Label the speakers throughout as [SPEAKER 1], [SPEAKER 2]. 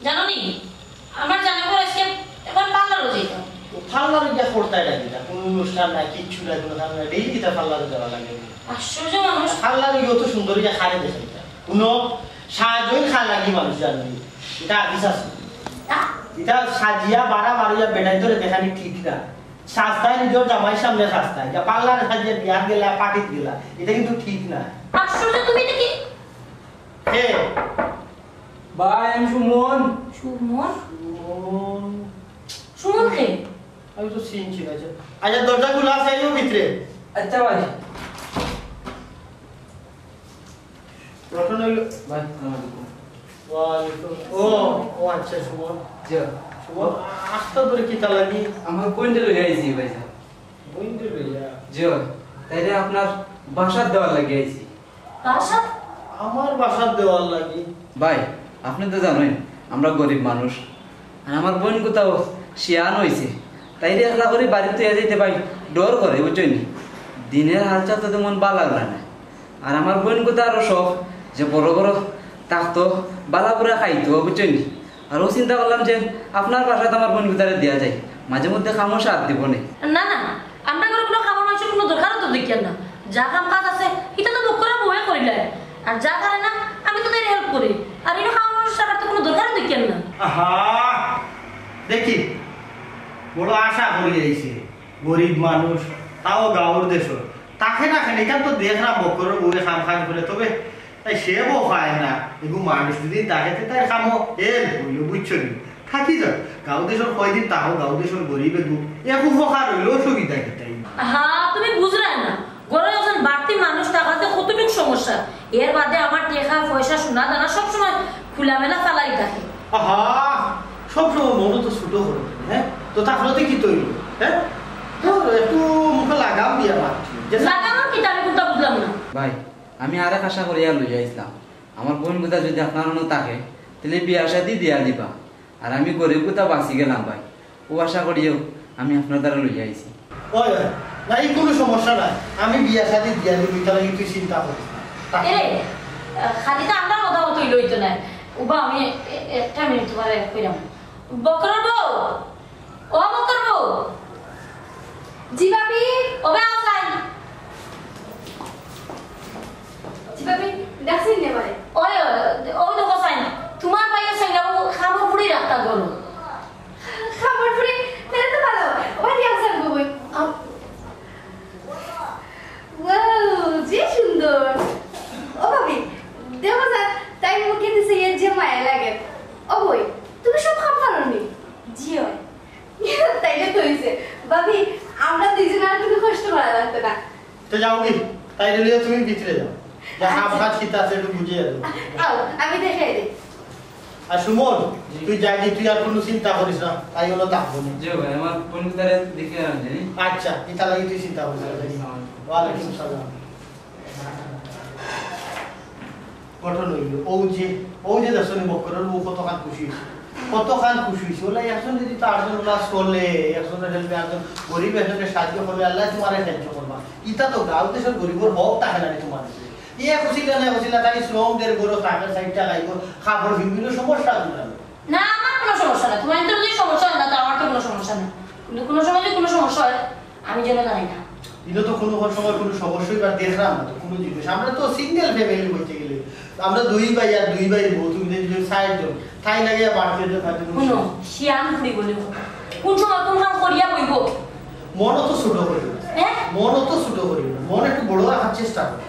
[SPEAKER 1] জানো নি আমার জানা পর আজকে এখন পার্লারও যেতাম।
[SPEAKER 2] পার্লারে গিয়া করতে লাগে না, কোনো অনুষ্ঠান নাই, কিচ্ছু নাই, কোনো কারণ নাই, ডেইলি তা পার্লারে যাওয়া লাগে।
[SPEAKER 1] আশ্চর্য মানুষ।
[SPEAKER 2] পার্লারে গিয়ে তো সুন্দর ইয়া খারে দেখে এটা কোনো সাহায্যই খায় লাগি মানুষ জানি এটা বিশ্বাস এটা সাজিয়া বাড়া বাড়িয়া বেড়াই ধরে দেখানি ঠিক না। সাস্তায় নিজের জামাই সামনে সাস্তায় যা পার্লারে সাজিয়া বিয়ার গেলা পার্টিত গেলা এটা কিন্তু ঠিক না।
[SPEAKER 1] আশ্চর্য তুমি এটা কি?
[SPEAKER 2] কে
[SPEAKER 3] ভাই আমি সুমন।
[SPEAKER 1] সুমন? সুমন কে?
[SPEAKER 2] আমি তো চিনছি না। আচ্ছা দরজা খোলা আছে আইও ভিতরে।
[SPEAKER 3] আচ্ছা ভাই।
[SPEAKER 2] গঠন হইল
[SPEAKER 3] ভাই আসসালামু
[SPEAKER 2] ও ও আচ্ছা সুমন।
[SPEAKER 3] জি
[SPEAKER 2] সুমন আস্তে ধরে কি তা লাগি
[SPEAKER 3] আমার পয়েন্টে লই আইছি ভাই স্যার।
[SPEAKER 2] বইন্দ্র লইয়া
[SPEAKER 3] জি তাইলে আপনার বাসার দেওয়ার লাগি আইছি।
[SPEAKER 1] বাসা?
[SPEAKER 2] আমার বাসার দেওয়ার লাগি।
[SPEAKER 3] ভাই আপনি তো জানেন আমরা গরিব মানুষ আর আমার বোন কোথাও শিয়ান হইছে তাইলে একলা করে বাড়িতে যাইতে ভাই ডর করে বুঝছেন দিনের হালচাল তো তেমন ভালো লাগলা না আর আমার বোন কোথা আরো শখ যে বড় বড় থাকতো বালা পুরা খাইতো বুঝছেন আর ও চিন্তা করলাম যে আপনার বাসাতে আমার বোন কোথায় দেওয়া যায় মাঝে মধ্যে খামো সাথ দিব
[SPEAKER 1] না না আমরা করে কোনো খাবার মানুষের কোনো দরকারও তো দেখি না। যা কাম কাজ আছে এটা তো মুখ করে বয়ে করিলে আর যা করে না আমি তো তাদের হেল্প করি আর এটা খাবার মানুষের টাকার তো কোনো দরকারও দেখি না।
[SPEAKER 2] আহা দেখি বড় আশা করি আইছে গরিব মানুষ তাও গাঁওর দেশ তাকে না খেলে এখান তো দেখ না বকর বউয়ে খাম খাম করে তবে তাই সে বউ খায় না এগুলো মানুষ যদি তাকে তাই খামো হইল বুঝছো নি থাকি যাক গাঁও দেশের কয়দিন তাও গাঁও দেশের গরিব এগু এক উপকার হইল সুবিধা তাই।
[SPEAKER 1] হ্যাঁ তুমি বুঝলে না গড়ে যখন বাড়তি মানুষ টাকাতে কতটুকু সমস্যা এর বাদে আমার টেকা পয়সা সোনা দানা সবসময় খোলামেলা চালাই থাকে।
[SPEAKER 2] আহা সবসময় মনে তো ছোট হলো হ্যাঁ তো তাহলে কি তৈরি হ্যাঁ একটু মুখে লাগাম দিয়া মারছি
[SPEAKER 1] লাগানো কি আমি কোনটা বুঝলাম না।
[SPEAKER 3] ভাই আমি আরেক আশা করিয়া লই যাইছিলাম আমার বোন কোথা যদি আপনার মনে থাকে তাহলে বিয়া শাদি দিয়া দিবা আর আমি গরিব কোথা বাঁচি গেলাম ভাই ও আশা করিও আমি আপনার দ্বারা লই যাইছি।
[SPEAKER 2] ওই না এই কোনো সমস্যা নাই আমি বিয়া শাদি দিয়া দিবি তাহলে তুই চিন্তা করিস না।
[SPEAKER 1] এ খালি তো আমরা কথা মতোই লইতো না উবা আমি একটা মিনিট তোমার কইলাম বকর বউ ও বকর বউ
[SPEAKER 4] জি ভাবি
[SPEAKER 1] ওবে আসাই
[SPEAKER 4] জি ভাবি দেখছেন না মানে
[SPEAKER 1] ওই ওই তো বসাই তোমার ভাইয়া সাইলা ও খাবার পুরি রাখতা গলো
[SPEAKER 4] খাবার পরে তাহলে তো ভালো ওই আছেন গো ওয়াও যে সুন্দর ও ভাবি দেখো না তাই মুখে দিছে এর যে মায়া লাগে ও বই তুমি সব খাম পারোনি জি হয় তাইলে তো হইছে ভাবি আমরা দুইজন আর কিছু কষ্ট করা লাগতো না
[SPEAKER 2] তো যাও কি তাই লিয়ে তুমি ভিতরে যাও যা হাফ হাত খিতা আছে একটু বুঝিয়ে দাও।
[SPEAKER 4] আও আমি দেখাই দিই
[SPEAKER 2] আর সুমন তুই যাই তুই আর কোনো চিন্তা করিস না তাই হলো থাকবো না।
[SPEAKER 3] জি ভাই আমার বোন কোথা দেখে আনছি।
[SPEAKER 2] আচ্ছা এটা লাগি তুই চিন্তা করিস না। ওয়ালাইকুম সালাম। গঠন হইল ও যে দর্শনী বকরের ও কতখান খুশি হয়েছে কতখান খুশি হয়েছে ওলা একজন যদি তারজন ক্লাস করলে একজনের হেল্পে একজন গরিব একজনের সাহায্য করবে আল্লাহ তোমার সাহায্য করবা ইটা তো গাঁও দেশের গরিবর হক থাকে না তোমার ইয়ে খুশিলে না খুশিলে তাই শ্রম দের গরো টাকা সাইডটা লাইব খাবার বিভিন্ন সমস্যা দুটালো
[SPEAKER 1] না আমার কোনো সমস্যা না তোমার যদি সমস্যা হয় না তো আমার তো কোনো সমস্যা না কিন্তু কোনো সময় যদি কোনো সমস্যা হয় আমি যেন জানি না
[SPEAKER 2] এটা তো কোনো সময় কোনো সমস্যাই বা দেখলাম না তো কোনো জিনিস আমরা তো সিঙ্গেল ফ্যামিলি বলতে গেলে আমরা দুই ভাই আর দুই ভাই বউ তুমি যদি সাইডজন তাই লাগে বাড়তে
[SPEAKER 1] শুনো শিয়ান ফুড়ি বলে কোন সময় কোন কাম করিয়া বইব
[SPEAKER 2] মনও তো ছোট করি
[SPEAKER 1] হ্যাঁ
[SPEAKER 2] মনও তো ছোট করি মন একটু বড় রাখার চেষ্টা করি।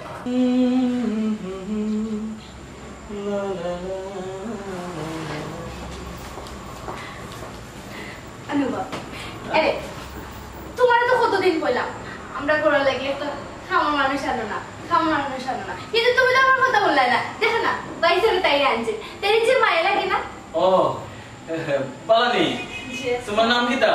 [SPEAKER 4] অনুভব আরে তোমার তো কতদিন কইলাম আমরা করার লাগি একটা খামার মানুষ আনো না কিন্তু তুমি তো আমার কথা বললে না দেখো না বাইসের তাই আনছে তাই যে মায়া লাগে না
[SPEAKER 5] ও পালানি তোমার নাম কি তা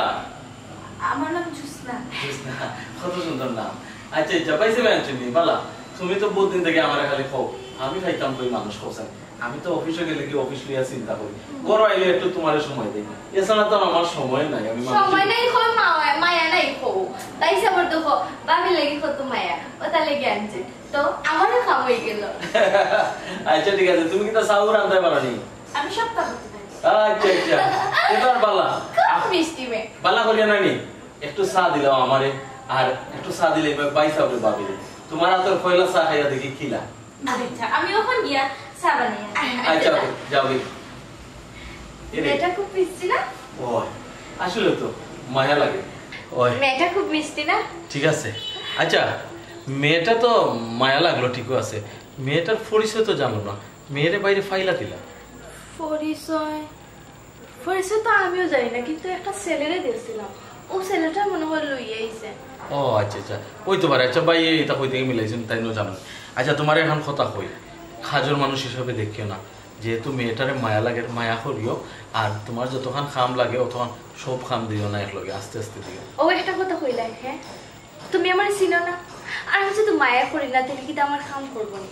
[SPEAKER 4] আমার নাম জুসনা
[SPEAKER 5] জুসনা কত সুন্দর নাম আচ্ছা আচ্ছা পাইছে আনছনি বালা তুমি তো বহুত দিন থেকে আমার খালি খাও আমি খাইতাম কই মানুষ খাওছেন আমি তো অফিসে গেলে কি অফিস লিয়া চিন্তা করি ঘরে আইলে একটু তোমার সময় দেই এছাড়া তো আমার সময় নাই আমি
[SPEAKER 4] সময় নাই কই মায়া নাই কো তাই সবার তো ভাবি লাগি কত মায়া ওটা লাগি আনছে তো আমারও খাম হয়ে গেল
[SPEAKER 5] আচ্ছা ঠিক আছে তুমি কি তা সাউর আনতে পারোনি
[SPEAKER 4] আমি সব তা করতে পারি
[SPEAKER 5] আচ্ছা আচ্ছা এবার বালা
[SPEAKER 4] খুব মিষ্টি মেয়ে।
[SPEAKER 5] বালা করিয়া নানি একটু চা দিলাম আমারে আর একটু চা দিলে বাইসা হবে বাবিরে তোমার হাতের পয়লা চা খাইয়া দেখি খিলা
[SPEAKER 4] আচ্ছা আমি ওখান গিয়া চা বানিয়ে
[SPEAKER 5] আচ্ছা যাও গে
[SPEAKER 4] মেয়েটা খুব মিষ্টি না?
[SPEAKER 5] ওই আসলে তো মায়া লাগে ওই
[SPEAKER 4] মেয়েটা খুব মিষ্টি না?
[SPEAKER 5] ঠিক আছে আচ্ছা মেয়েটা তো মায়া লাগলো ঠিকই আছে মেয়েটার পরিচয় তো জানো না মেয়েরে বাইরে ফাইলা দিলা
[SPEAKER 4] পরিচয় পরিচয় তো আমিও জানি না, কিন্তু একটা ছেলেরে দেখছিলাম, ও ছেলেটা মনে হয় লইয়া আইছে।
[SPEAKER 5] ও আচ্ছা আচ্ছা ওই তো পারে আচ্ছা ভাই এটা কই থেকে মিলাইছেন তাই নো জানো আচ্ছা তোমার এখন কথা কই খাজর মানুষ হিসাবে দেখিও না যেহেতু মেয়েটারে মায়া লাগে মায়া করিও আর তোমার যতক্ষণ খাম লাগে অতক্ষণ সব খাম দিও না একলগে আস্তে আস্তে দিও
[SPEAKER 4] ও একটা কথা কইলা, হ্যাঁ তুমি আমার চিনো না, আর আমি যদি মায়া করি না তাহলে কিন্তু আমার কাম করবো না,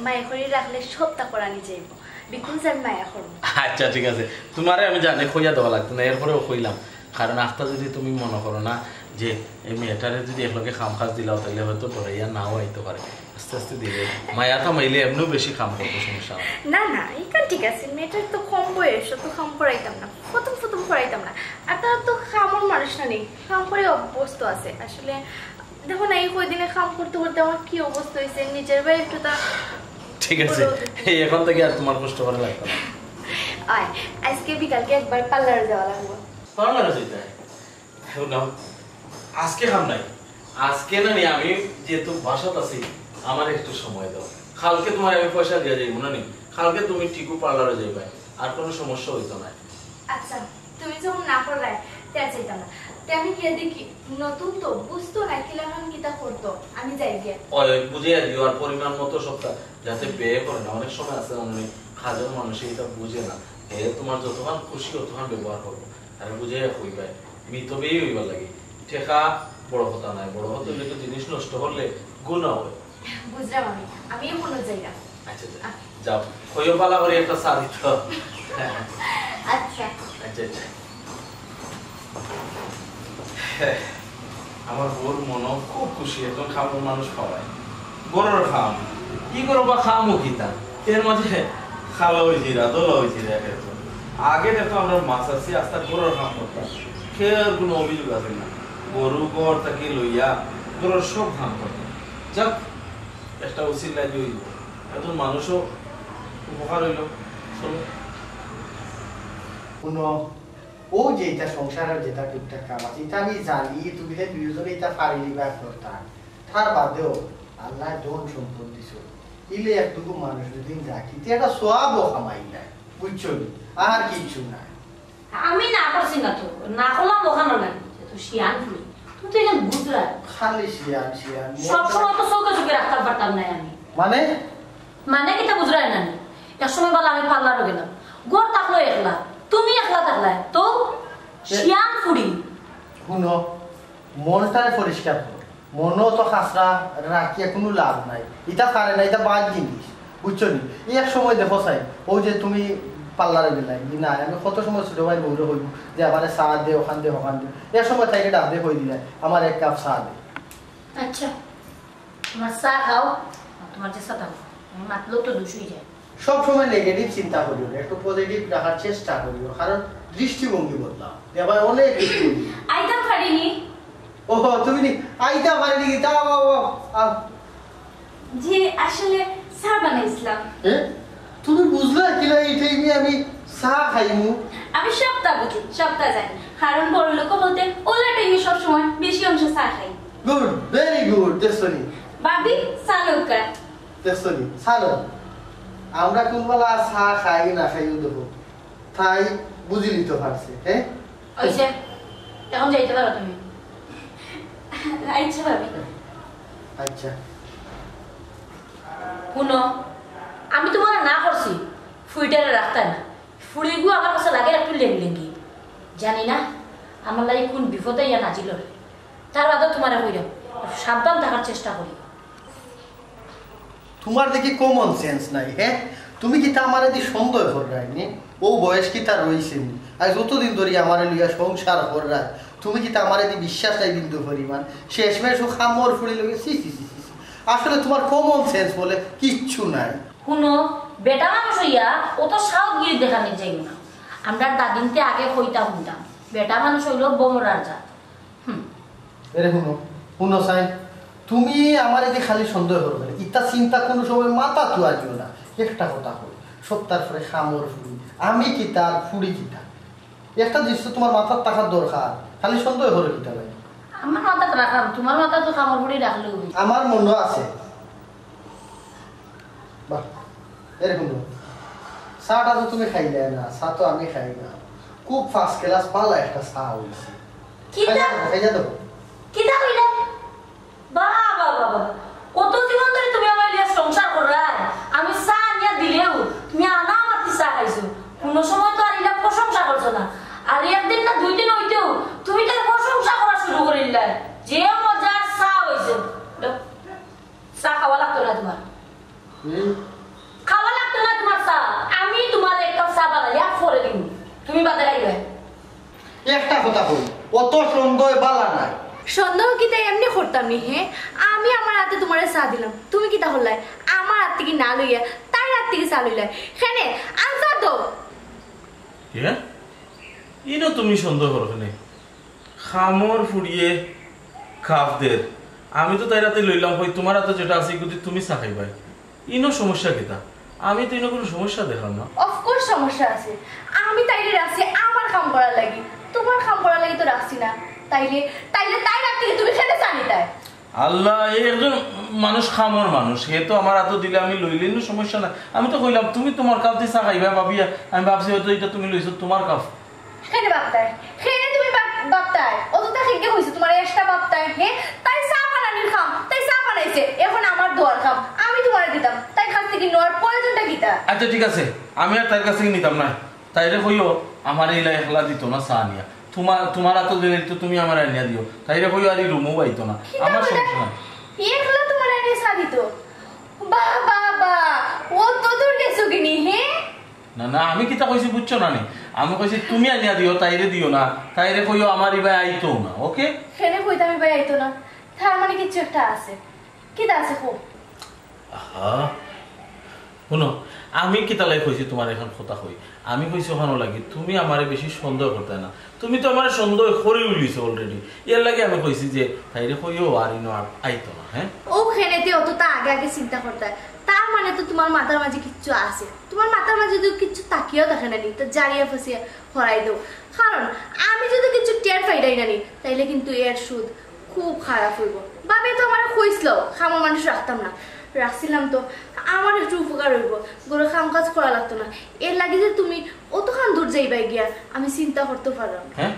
[SPEAKER 4] মায়া করি রাখলে সবটা করানি যাইব, বিকজ আমি মায়া করবো।
[SPEAKER 5] আচ্ছা ঠিক আছে তোমারে আমি জানি খইয়া দেওয়া লাগতো না এরপরেও কইলাম কারণ আস্তা যদি তুমি মনে করো না যে এই মেয়েটারে যদি একলগে খাম খাস দিলাও তাহলে হয়তো ডরাইয়া নাও আইতে পারে আস্তে আস্তে দিলে মায়া কামাইলে এমনিও বেশি খাম করবো সমস্যা নাই।
[SPEAKER 4] না না এখান ঠিক আছে, মেয়েটার তো কম বয়স, তো কাম করাইতাম না, প্রথম প্রথম করাইতাম না, আর তার তো কামর মানুষ না নেই, কাম করে অভ্যস্ত আছে। আসলে দেখো না এই কয়দিনে কাম করতে করতে আমার কি অবস্থা হয়েছে, নিজের ভাই একটু তা
[SPEAKER 5] ঠিক আছে এই এখন থেকে আর তোমার কষ্ট করা লাগবে না।
[SPEAKER 4] আয় আজকে বিকালকে একবার পার্লারে যাওয়া লাগবে।
[SPEAKER 5] পার্লারে যাইতে না আজকে খাম নাই আজকে না নি আমি যেহেতু বাসাত আছি আমার একটু সময় দাও কালকে তোমার আমি পয়সা দিয়ে যাইব না নি কালকে তুমি ঠিকও পার্লারে যাইবে আর কোনো সমস্যা হইতো না।
[SPEAKER 4] আচ্ছা তুমি যখন না করলে তে চাইতাম না, তে আমি কে দেখি নতুন তো বুঝতো না কি লাগান কিতা করতো, আমি যাই গিয়ে
[SPEAKER 5] ওই বুঝিয়ে দিও আর পরিমাণ মতো সবটা যাতে ব্যয় করে না অনেক সময় আছে অনেক হাজার মানুষ এটা বুঝে না এ তোমার যতক্ষণ খুশি ততক্ষণ ব্যবহার করবো আর বুঝে হইবে মিতবেই হইবার লাগে ঠেকা বড় কথা নাই বড় হতে হলে জিনিস নষ্ট করলে গুণা হয়।
[SPEAKER 4] বুঝলাম আমিও মনে যাই না।
[SPEAKER 5] আচ্ছা যাও হইও পালা করে একটা চা দিত।
[SPEAKER 4] আচ্ছা
[SPEAKER 5] আচ্ছা আচ্ছা আমার বোর মনও খুব খুশি এখন খাবার মানুষ খাওয়ায় বড়র খাম কি করো বা খামো কিতা এর মাঝে খাওয়া হয়েছি দোলা হয়েছি আগে দেখো আমরা মাছ আছি আস্তে গরুর খাম করতাম খেয়ার কোনো অভিযোগ আছে না গরু গড় তাকে লইয়া গরুর সব খাম করতাম যাক একটা উচিত লাগে হইল এখন মানুষও উপকার হইল চলো
[SPEAKER 2] কোনো ও যেটা সংসারের যেটা টুকটাক কাম আছে এটা আমি জানি তুমি দুজনে এটা পারি লিবার করতাম তার বাদেও আল্লাহ ধন সম্পদ দিছ ইলে একটুকু মানুষ যদি রাখি এটা সোয়াবও কামাই নাই বুঝছো আর কিছু নাই
[SPEAKER 1] আমি না করছি না তো না করলাম ওখানে না তো শিয়ান ফুলি তুই তো এখন বুঝলা
[SPEAKER 2] খালি শিয়ান শিয়ান
[SPEAKER 1] সবসময় তো চোখে চোখে রাখতে পারতাম না আমি
[SPEAKER 2] মানে
[SPEAKER 1] মানে কিটা বুঝলাই না এক সময় বলা আমি পার্লারও গেলাম গড় থাকলো একলা তুমি একলা থাকলা তো শিয়ান ফুড়ি
[SPEAKER 2] শুনো মনটারে পরিষ্কার করো মনও তো খাসরা রাখিয়া কোনো লাভ নাই এটা পারে না এটা বাদ জিনিস বুঝছো নি এক সময় দেখো চাই ও যে তুমি পার্লারে গেলাই না আমি কত সময় ছোট ভাই বউরে হইব যে আমার চা দে ওখান দে ওখান দে এক সময় তাইকে ডাক দিয়ে হয়ে দিলে আমার এক কাপ চা দে
[SPEAKER 1] আচ্ছা তোমার চা খাও তোমার যে চা খাও মাতলেও তো দোষ হয়ে যায়
[SPEAKER 2] সব সময় নেগেটিভ চিন্তা করিও একটু পজিটিভ রাখার চেষ্টা করিও কারণ দৃষ্টিভঙ্গি বদলাও এবার অনেক কিছু
[SPEAKER 1] আইতাম পারিনি
[SPEAKER 2] ও তুমি আইতা পারিনি কি তা
[SPEAKER 4] যে আসলে চা বানাইছিলাম।
[SPEAKER 2] তুমি বুঝলা কিনা এই টাইমে আমি চা খাইমু
[SPEAKER 4] আমি সপ্তাহ বুঝি সপ্তাহ জানি, কারণ বড় লোক বলতে ওলা টাইমে সবসময় বেশি অংশ চা খাই।
[SPEAKER 2] গুড ভেরি গুড দেখছনি
[SPEAKER 4] ভাবি চা নৌকা
[SPEAKER 2] দেখছনি ছাড়ো আমরা কোনবেলা চা খাই না খাইও দেবো তাই বুঝি নিতে পারছে হ্যাঁ
[SPEAKER 1] ওইসে এখন যাইতে পারো তুমি
[SPEAKER 4] আচ্ছা ভাবি
[SPEAKER 2] আচ্ছা
[SPEAKER 1] শুনো আমি তোমার না করছি ফুইটারে রাখতে না ফুড়িগুলো আমার কাছে লাগে একটু লেঙ্গি জানি না আমার লাগে কোন বিপদে ইয়া নাজিল তার বাদে তোমার কইরাম সাবধান থাকার চেষ্টা করি
[SPEAKER 2] তোমার দেখি কমন সেন্স নাই হ্যাঁ তুমি কি তা আমার এদি সন্দেহ কররাইনি ও বয়স কি তার রইছে নি আর যতদিন ধরে আমার লিয়া সংসার কররা তুমি কি তা আমার এদি বিশ্বাস নাই বিন্দু পরিমাণ শেষমেশ ও খামর ফুড়ি লগে সি সি সি আসলে তোমার কমন সেন্স বলে কিচ্ছু নাই
[SPEAKER 1] শুনো বেটা মানুষ হইয়া ও তো সাহস গিয়ে দেখানি যাইব না আমরা দাদিনতে আগে কইতা শুনতাম বেটা মানুষ হইল বমরার জাত।
[SPEAKER 2] এরে শুনো সাইন, তুমি আমার এই যে খালি সন্দেহ করবে ইটা চিন্তা কোনো সময় মাথা তো আসিও না। একটা কথা হল সপ্তাহ পরে খামর ফুড়ি, আমি কিতা আর ফুড়ি কিতা, একটা দৃশ্য তোমার মাথার টাকার দরকার, খালি সন্দেহ করে কিতা ভাই।
[SPEAKER 1] আমার মাথা রাখাম, তোমার মাথা তো খামর ফুড়ি রাখলেও
[SPEAKER 2] আমার মনে আছে। বাহ, এরকম চাটা তো তুমি খাইলে না, চা তো আমি খাই না। খুব ফার্স্ট ক্লাস পালা একটা চা হয়েছে, খাইয়া দেবো।
[SPEAKER 1] কিতা কইলে? বাবা বাবা, কত জীবন ধরে তুমি আমার লিয়া সংসার করার, আমি চা নিয়ে দিলেও তুমি আনা মাতি চা খাইছো, কোনো সময় তো আর এটা প্রশংসা করছো না। আর একদিন না 2 দিন হইতেও তুমি তার প্রশংসা করা শুরু করিলে, যে মজার চা হয়েছে। চা খাওয়া লাগতো না তোমার, খাওয়া লাগতো না তোমার চা। আমি তোমার এক কাপ চা বানাই পরে দিন, তুমি বাদে রাখবে।
[SPEAKER 2] একটা কথা বল, অত সন্দেহ বালা নাই।
[SPEAKER 4] সন্দেহ কি তাই এমনি করতাম নি? হ্যাঁ, আমি আমার হাতে তোমার চা দিলাম, তুমি কি তা হল্লাই আমার হাত থেকে না লইয়া তার হাত থেকে চা লইলাই? খেনে আনসা তো
[SPEAKER 5] ইনো তুমি সন্দেহ করো কেন? খামর ফুড়িয়ে খাফদের আমি তো তাই রাতে লইলাম, হই তোমার হাতে যেটা আছে যদি তুমি চা খাইবাই, ইনো সমস্যা কিতা? আমি তো ইনো কোনো সমস্যা দেখলাম না।
[SPEAKER 4] অফকোর্স সমস্যা আছে, আমি তাইলে রাখছি আমার কাম করার লাগি, তোমার কাম করার লাগি তো রাখছি না। তাইলে তাইলে তাই রাখতে তুমি খেতে জানি তাই
[SPEAKER 5] আল্লাহ, এই একজন মানুষ খামর মানুষ, হে তো আমার হাতে দিলে আমি লইলেন সমস্যা না। আমি তো কইলাম তুমি তোমার কাপ দিয়ে চা খাইবা ভাবিয়া, আমি ভাবছি হয়তো এটা তুমি লইছো তোমার কাপ।
[SPEAKER 4] খেনে বাপতায়, খেনে তুমি বাপতায়, অত তা খেকে হইছে তোমার এক্সট্রা বাপতায়। হ্যাঁ, তাই চা বানানির খাম, তাই চা বানাইছে, এখন আমার দোয়ার খাম, আমি তোমারে দিতাম, তাই কাছ থেকে নেওয়ার প্রয়োজনটা কিতা?
[SPEAKER 5] আচ্ছা ঠিক আছে, আমি আর তার কাছ থেকে নিতাম না, তাইলে কইও আমার এই একলা দিত না চা নিয়া, তোমার হাতে দিলে তো তুমি আমার আনিয়া দিও, তাইলে কইও আর এই রুমও পাইতো না, আমার সমস্যা নাই।
[SPEAKER 4] একলা তোমার এনে চা দিত? বাহ বাহ বাহ, ও তো দূর গেছো কিনি? হ্যাঁ
[SPEAKER 5] না না, আমি কিতা কইছি বুঝছো না নি, আমি কইছি তুমি আনিয়া দিও, তাইরে দিও না, তাইরে কইও আমার ইবাই আইতো না। ওকে,
[SPEAKER 4] খেনে কইতা আমি ভাই আইতো না, তার মানে কিছু একটা আছে। কিতা আছে খুব?
[SPEAKER 5] শুনো, আমি কিতালাই কইছি তোমার এখন কথা কই, আমি কইছি ওখানে লাগি তুমি আমারে বেশি সন্দেহ করতে না, তুমি তো আমার সন্দেহ করে উলিছো অলরেডি, এর লাগে আমি কইছি যে তাইরে কইও আর ইনো আইতো না। হ্যাঁ,
[SPEAKER 4] ও খেনেতে অত তা আগে আগে চিন্তা করতে, তার মানে তো তোমার মাথার মাঝে কিচ্ছু আছে, তোমার মাথার মাঝে যদি কিছু তাকিয়েও দেখে না নি, তো জারিয়া ফাঁসিয়া হরাই দেও। কারণ আমি যদি কিছু টের পাইরাই না নি, তাইলে কিন্তু এর সুদ খুব খারাপ হইব। বাবে তো আমার কইছিল খামর মানুষ রাখতাম না, রাখছিলাম তো আমার একটু উপকার হইব, গরু খাম কাজ করা লাগতো না। এর লাগে যে তুমি অতখান দূর যাইবাই গিয়া আমি চিন্তা করতে পারলাম।
[SPEAKER 5] হ্যাঁ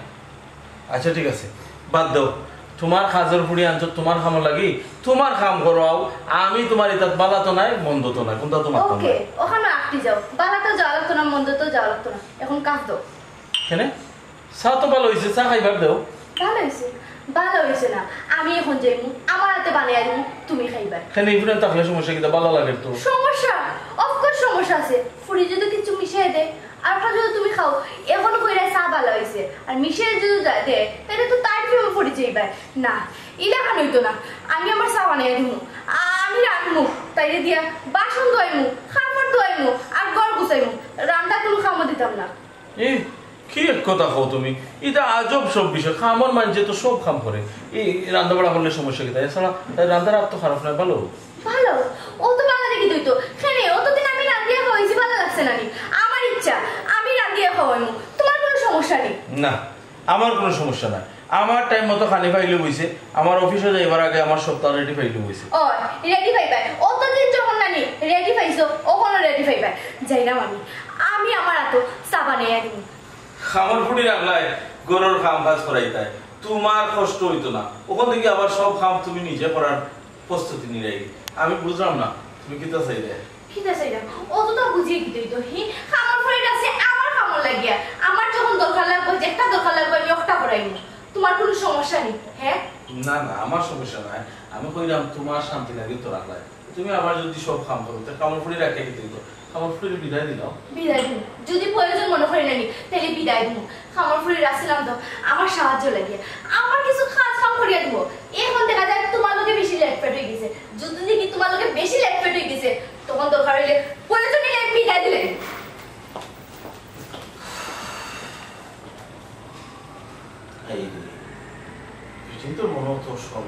[SPEAKER 5] আচ্ছা ঠিক আছে, বাদ দাও, তোমার খাজর ফুড়ি আনছো তোমার খাম লাগি, তোমার খাম করাও, আমি তোমার ইতাত বালা তো নাই মন্দ তো নাই, কোনটা তোমার?
[SPEAKER 4] ওকে, ওখানে আটটি যাও, বালাতেও যাওয়া লাগতো না, মন্দতেও যাওয়া লাগতো না, এখন কাজ দাও।
[SPEAKER 5] কেন? চা তো ভালো হয়েছে, চা খাইবার দাও।
[SPEAKER 4] ভালো হয়েছে? ভালো হয়েছে না, আমি এখন যাইমু, আমার হাতে বানিয়ে দিমু, তুমি খাইবা।
[SPEAKER 5] কেন ইফুরে থাকলে সমস্যা কিটা? ভালো লাগে তো?
[SPEAKER 4] সমস্যা অফকোর্স সমস্যা আছে, ফুড়ি যদি কিছু মিশিয়ে দেয় আর ওটা যদি তুমি খাও, এখন কইরা চা ভালো হয়েছে, আর মিশিয়ে যদি দেয় তাহলে তো তার ফিরে ফুড়ি যাইবা না, ইলা খান হইতো না। আমি আমার চা বানিয়ে দিমু, আমি রাখমু, তাইলে দিয়া বাসন ধোয়াইমু, খাবার ধোয়াইমু, আর ঘর গুছাইমু, রান্না কোনো খামো দিতাম না।
[SPEAKER 5] এই কি এক কথা কও তুমি, এটা আজব সব বিষয়, খামর মানছে তো সব খাম করে, এই রান্না বাড়া করলে সমস্যা কি? তাই এছাড়া তাই রান্নার আর তো খারাপ নয়, ভালো।
[SPEAKER 4] ভালো? ও তো ভালো দেখি দইতো, খেনে অতদিন আমি রান্ধিয়া খাওয়াইছি, ভালো লাগছে না নি? আমার ইচ্ছা আমি রান্ধিয়া খাওয়াইমু, তোমার কোনো সমস্যা নেই?
[SPEAKER 5] না, আমার কোনো সমস্যা নাই, আমার টাইম মতো খানি ফাইলে বইছে, আমার অফিসে যাইবার আগে আমার সপ্তাহ রেডি ফাইলে বইছে।
[SPEAKER 4] ও রেডি পাইবাই, অতদিন যখন নানি রেডি পাইছো ওখানে রেডি পাইবাই, যাইলাম আমি, আমি আমার এত চা বানিয়ে দিব।
[SPEAKER 5] খামর ফুড়ি রাখলাই গরুর খাম কাজ করাইতাই, তোমার কষ্ট হইতো না, ওখান থেকে আবার সব খাম তুমি নিজে করার প্রস্তুতি নিয়ে। আমি বুঝলাম না তুমি কিতা চাইলে।
[SPEAKER 4] কিতা চাইলাম অত তো বুঝিয়ে কি দইতো, হি খামর ফুড়ি আছে আমার খামর লাগিয়া, আমার যখন দরকার লাগবে যেটা দরকার লাগবে আমি ওটা করাইমু, তোমার কোনো সমস্যা নেই? হ্যাঁ
[SPEAKER 5] না না, আমার সমস্যা নাই, আমি কইলাম তোমার শান্তি লাগে তো রাখলাই, তুমি আবার যদি সব খাম করো তো খামর ফুড়ি রাখে কি দিত, খামর ফুড়ি বিদায় দিলাম।
[SPEAKER 4] বিদায় দিন, যদি প্রয়োজন মনে করি নানি তাহলে বিদায় দিব। খামর ফুড়ি রাখছিলাম তো আমার সাহায্য লাগে, আমার কিছু কাজ কাম করিয়া দিব। এখন দেখা যায় তোমার লোকে বেশি লেটপেট হয়ে গেছে, যদি দেখি তোমার লোকে বেশি লেটপেট হয়ে গেছে তখন দরকার হইলে প্রয়োজন নিলে বিদায় দিলে।
[SPEAKER 5] এই কিন্তু মনে তো সব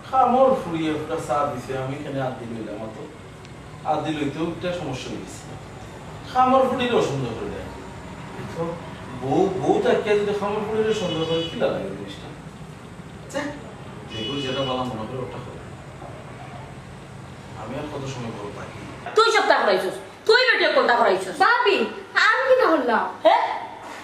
[SPEAKER 5] খামর ফুরিয়ে একটা চা দিছে আমি এখানে আদি লইলাম তো আদি লইতেও একটা সমস্যা হয়েছে খামর ফুটিলেও সুন্দর করে দেয় তো বউ তাকে যদি খামর ফুটিলে সুন্দর করে কি লাগে জিনিসটা যেগুলো যেটা বলা মনে করে ওটা হবে আমি আর কত সময় বলবো থাকি
[SPEAKER 1] তুই সপ্তাহ করাইছিস তুই ভিডিও কলটা করাইছিস
[SPEAKER 4] ভাবি আমি কি না করলাম
[SPEAKER 1] হ্যাঁ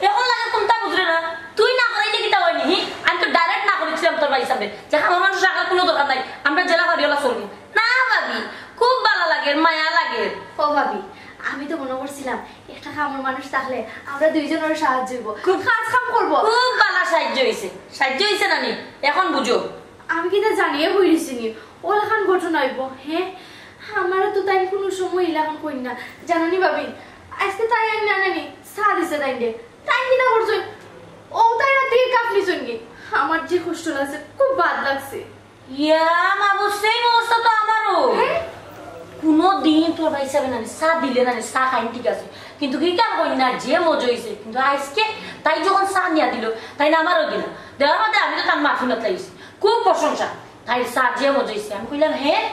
[SPEAKER 1] এখন লাগে কোনটা বুঝরে না তুই না করাইলে কি তা হয়নি আমি তো ডাইরেক্ট না করেছিলাম তোর ভাই হিসাবে যে আমার মানুষ রাখার কোনো দরকার নাই আমরা জেলা বাড়িওয়ালা চলবি না ভাবি খুব ভালো লাগে মায়া লাগে
[SPEAKER 4] ও ভাবি আমি তো মনে করছিলাম একটা খামার মানুষ থাকলে আমরা দুইজনের সাহায্য হইব কাজ কাম করব
[SPEAKER 1] খুব ভালো সাহায্য হয়েছে নানি এখন বুঝো
[SPEAKER 4] আমি কি তা জানিয়ে বইরিছিনি ও লাখান ঘটনা হইব হ্যাঁ আমারও তো তাই কোনো সময় ইলাখান কই না জানানি ভাবি আজকে তাই আমি নানানি চা দিছে তাই কি না করছো ও তাই রাতে কাপলি চঙ্গি আমার যে কষ্ট লাগছে খুব বাদ লাগছে
[SPEAKER 1] ইয়া মাবু সেই অবস্থা তো আমারও কোনো দিন তোর ভাই হিসাবে নানি চা দিলে নানি চা খাইনি ঠিক আছে কিন্তু কি কাম করি না যে মজা হয়েছে কিন্তু আজকে তাই যখন চা নিয়ে দিল তাই না আমারও দিল দেওয়ার মধ্যে আমি তো তার মাথিনত লাগিয়েছি খুব প্রশংসা তাই চা যে মজা হয়েছে আমি কইলাম হ্যাঁ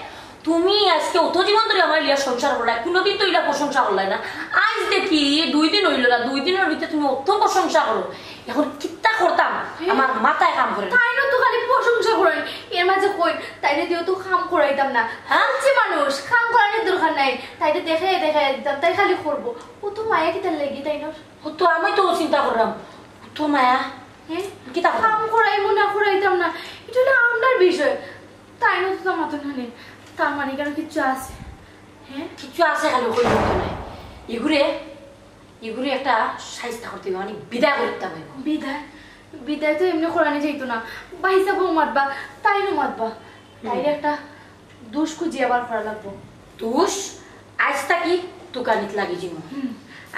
[SPEAKER 1] তুমি আজকে অত জীবন ধরে আমার লিয়া সংসার করলাই কোনোদিন তো এটা প্রশংসা করলাই না আজ দেখি 2 দিন হইল না 2 দিনের ভিতরে তুমি অত প্রশংসা করো এখন কিত্তা করতাম আমার মাথায় কাম করে
[SPEAKER 4] তাই না তো খালি প্রশংসা করেন এর মাঝে কই তাইলে দিও তো কাম করাইতাম না
[SPEAKER 1] হ্যাঁ
[SPEAKER 4] যে মানুষ কাম করানোর দরকার নাই তাইলে দেখে দিতাম তাই খালি করবো ও তো মায়া কি তার লেগে তাই না
[SPEAKER 1] ও তো আমি তো চিন্তা করলাম তো মায়া
[SPEAKER 4] হ্যাঁ
[SPEAKER 1] কিতা
[SPEAKER 4] কাম করাইবো না করাইতাম না এটা হলো আমার বিষয় তাই না তো মাথা নানি তার মানে কেন কিছু আছে হ্যাঁ
[SPEAKER 1] কিছু আছে খালি কই করতে নাই এগুরে একটা সাইজটা করতে হবে মানে বিদায় করতে হবে
[SPEAKER 4] বিদায় তো এমনি করানি যাইতো না বাইসা বউ মাতবা তাই না মাতবা তাইলে একটা দোষ খুঁজি আবার করা লাগবো
[SPEAKER 1] তুষ আজ থাকি তুকানিত লাগি জীবন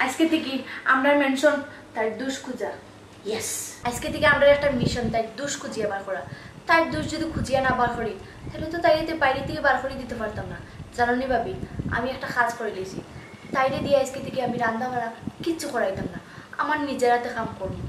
[SPEAKER 4] আজকে থেকে আমরা মেনশন তার দোষ খুঁজা
[SPEAKER 1] ইয়েস
[SPEAKER 4] আজকে থেকে আমরা একটা মিশন তাই দোষ খুঁজিয়ে বার করা তার দোষ যদি খুঁজিয়ে না বার করি তাহলে তো তাইতে বাইরে থেকে বার করে দিতে পারতাম না জানি ভাবি আমি একটা কাজ করে দিয়েছি তাইরে দিয়ে আজকে থেকে আমি রান্না বাড়া কিচ্ছু করাইতাম না আমার নিজের হাতে কাম করবো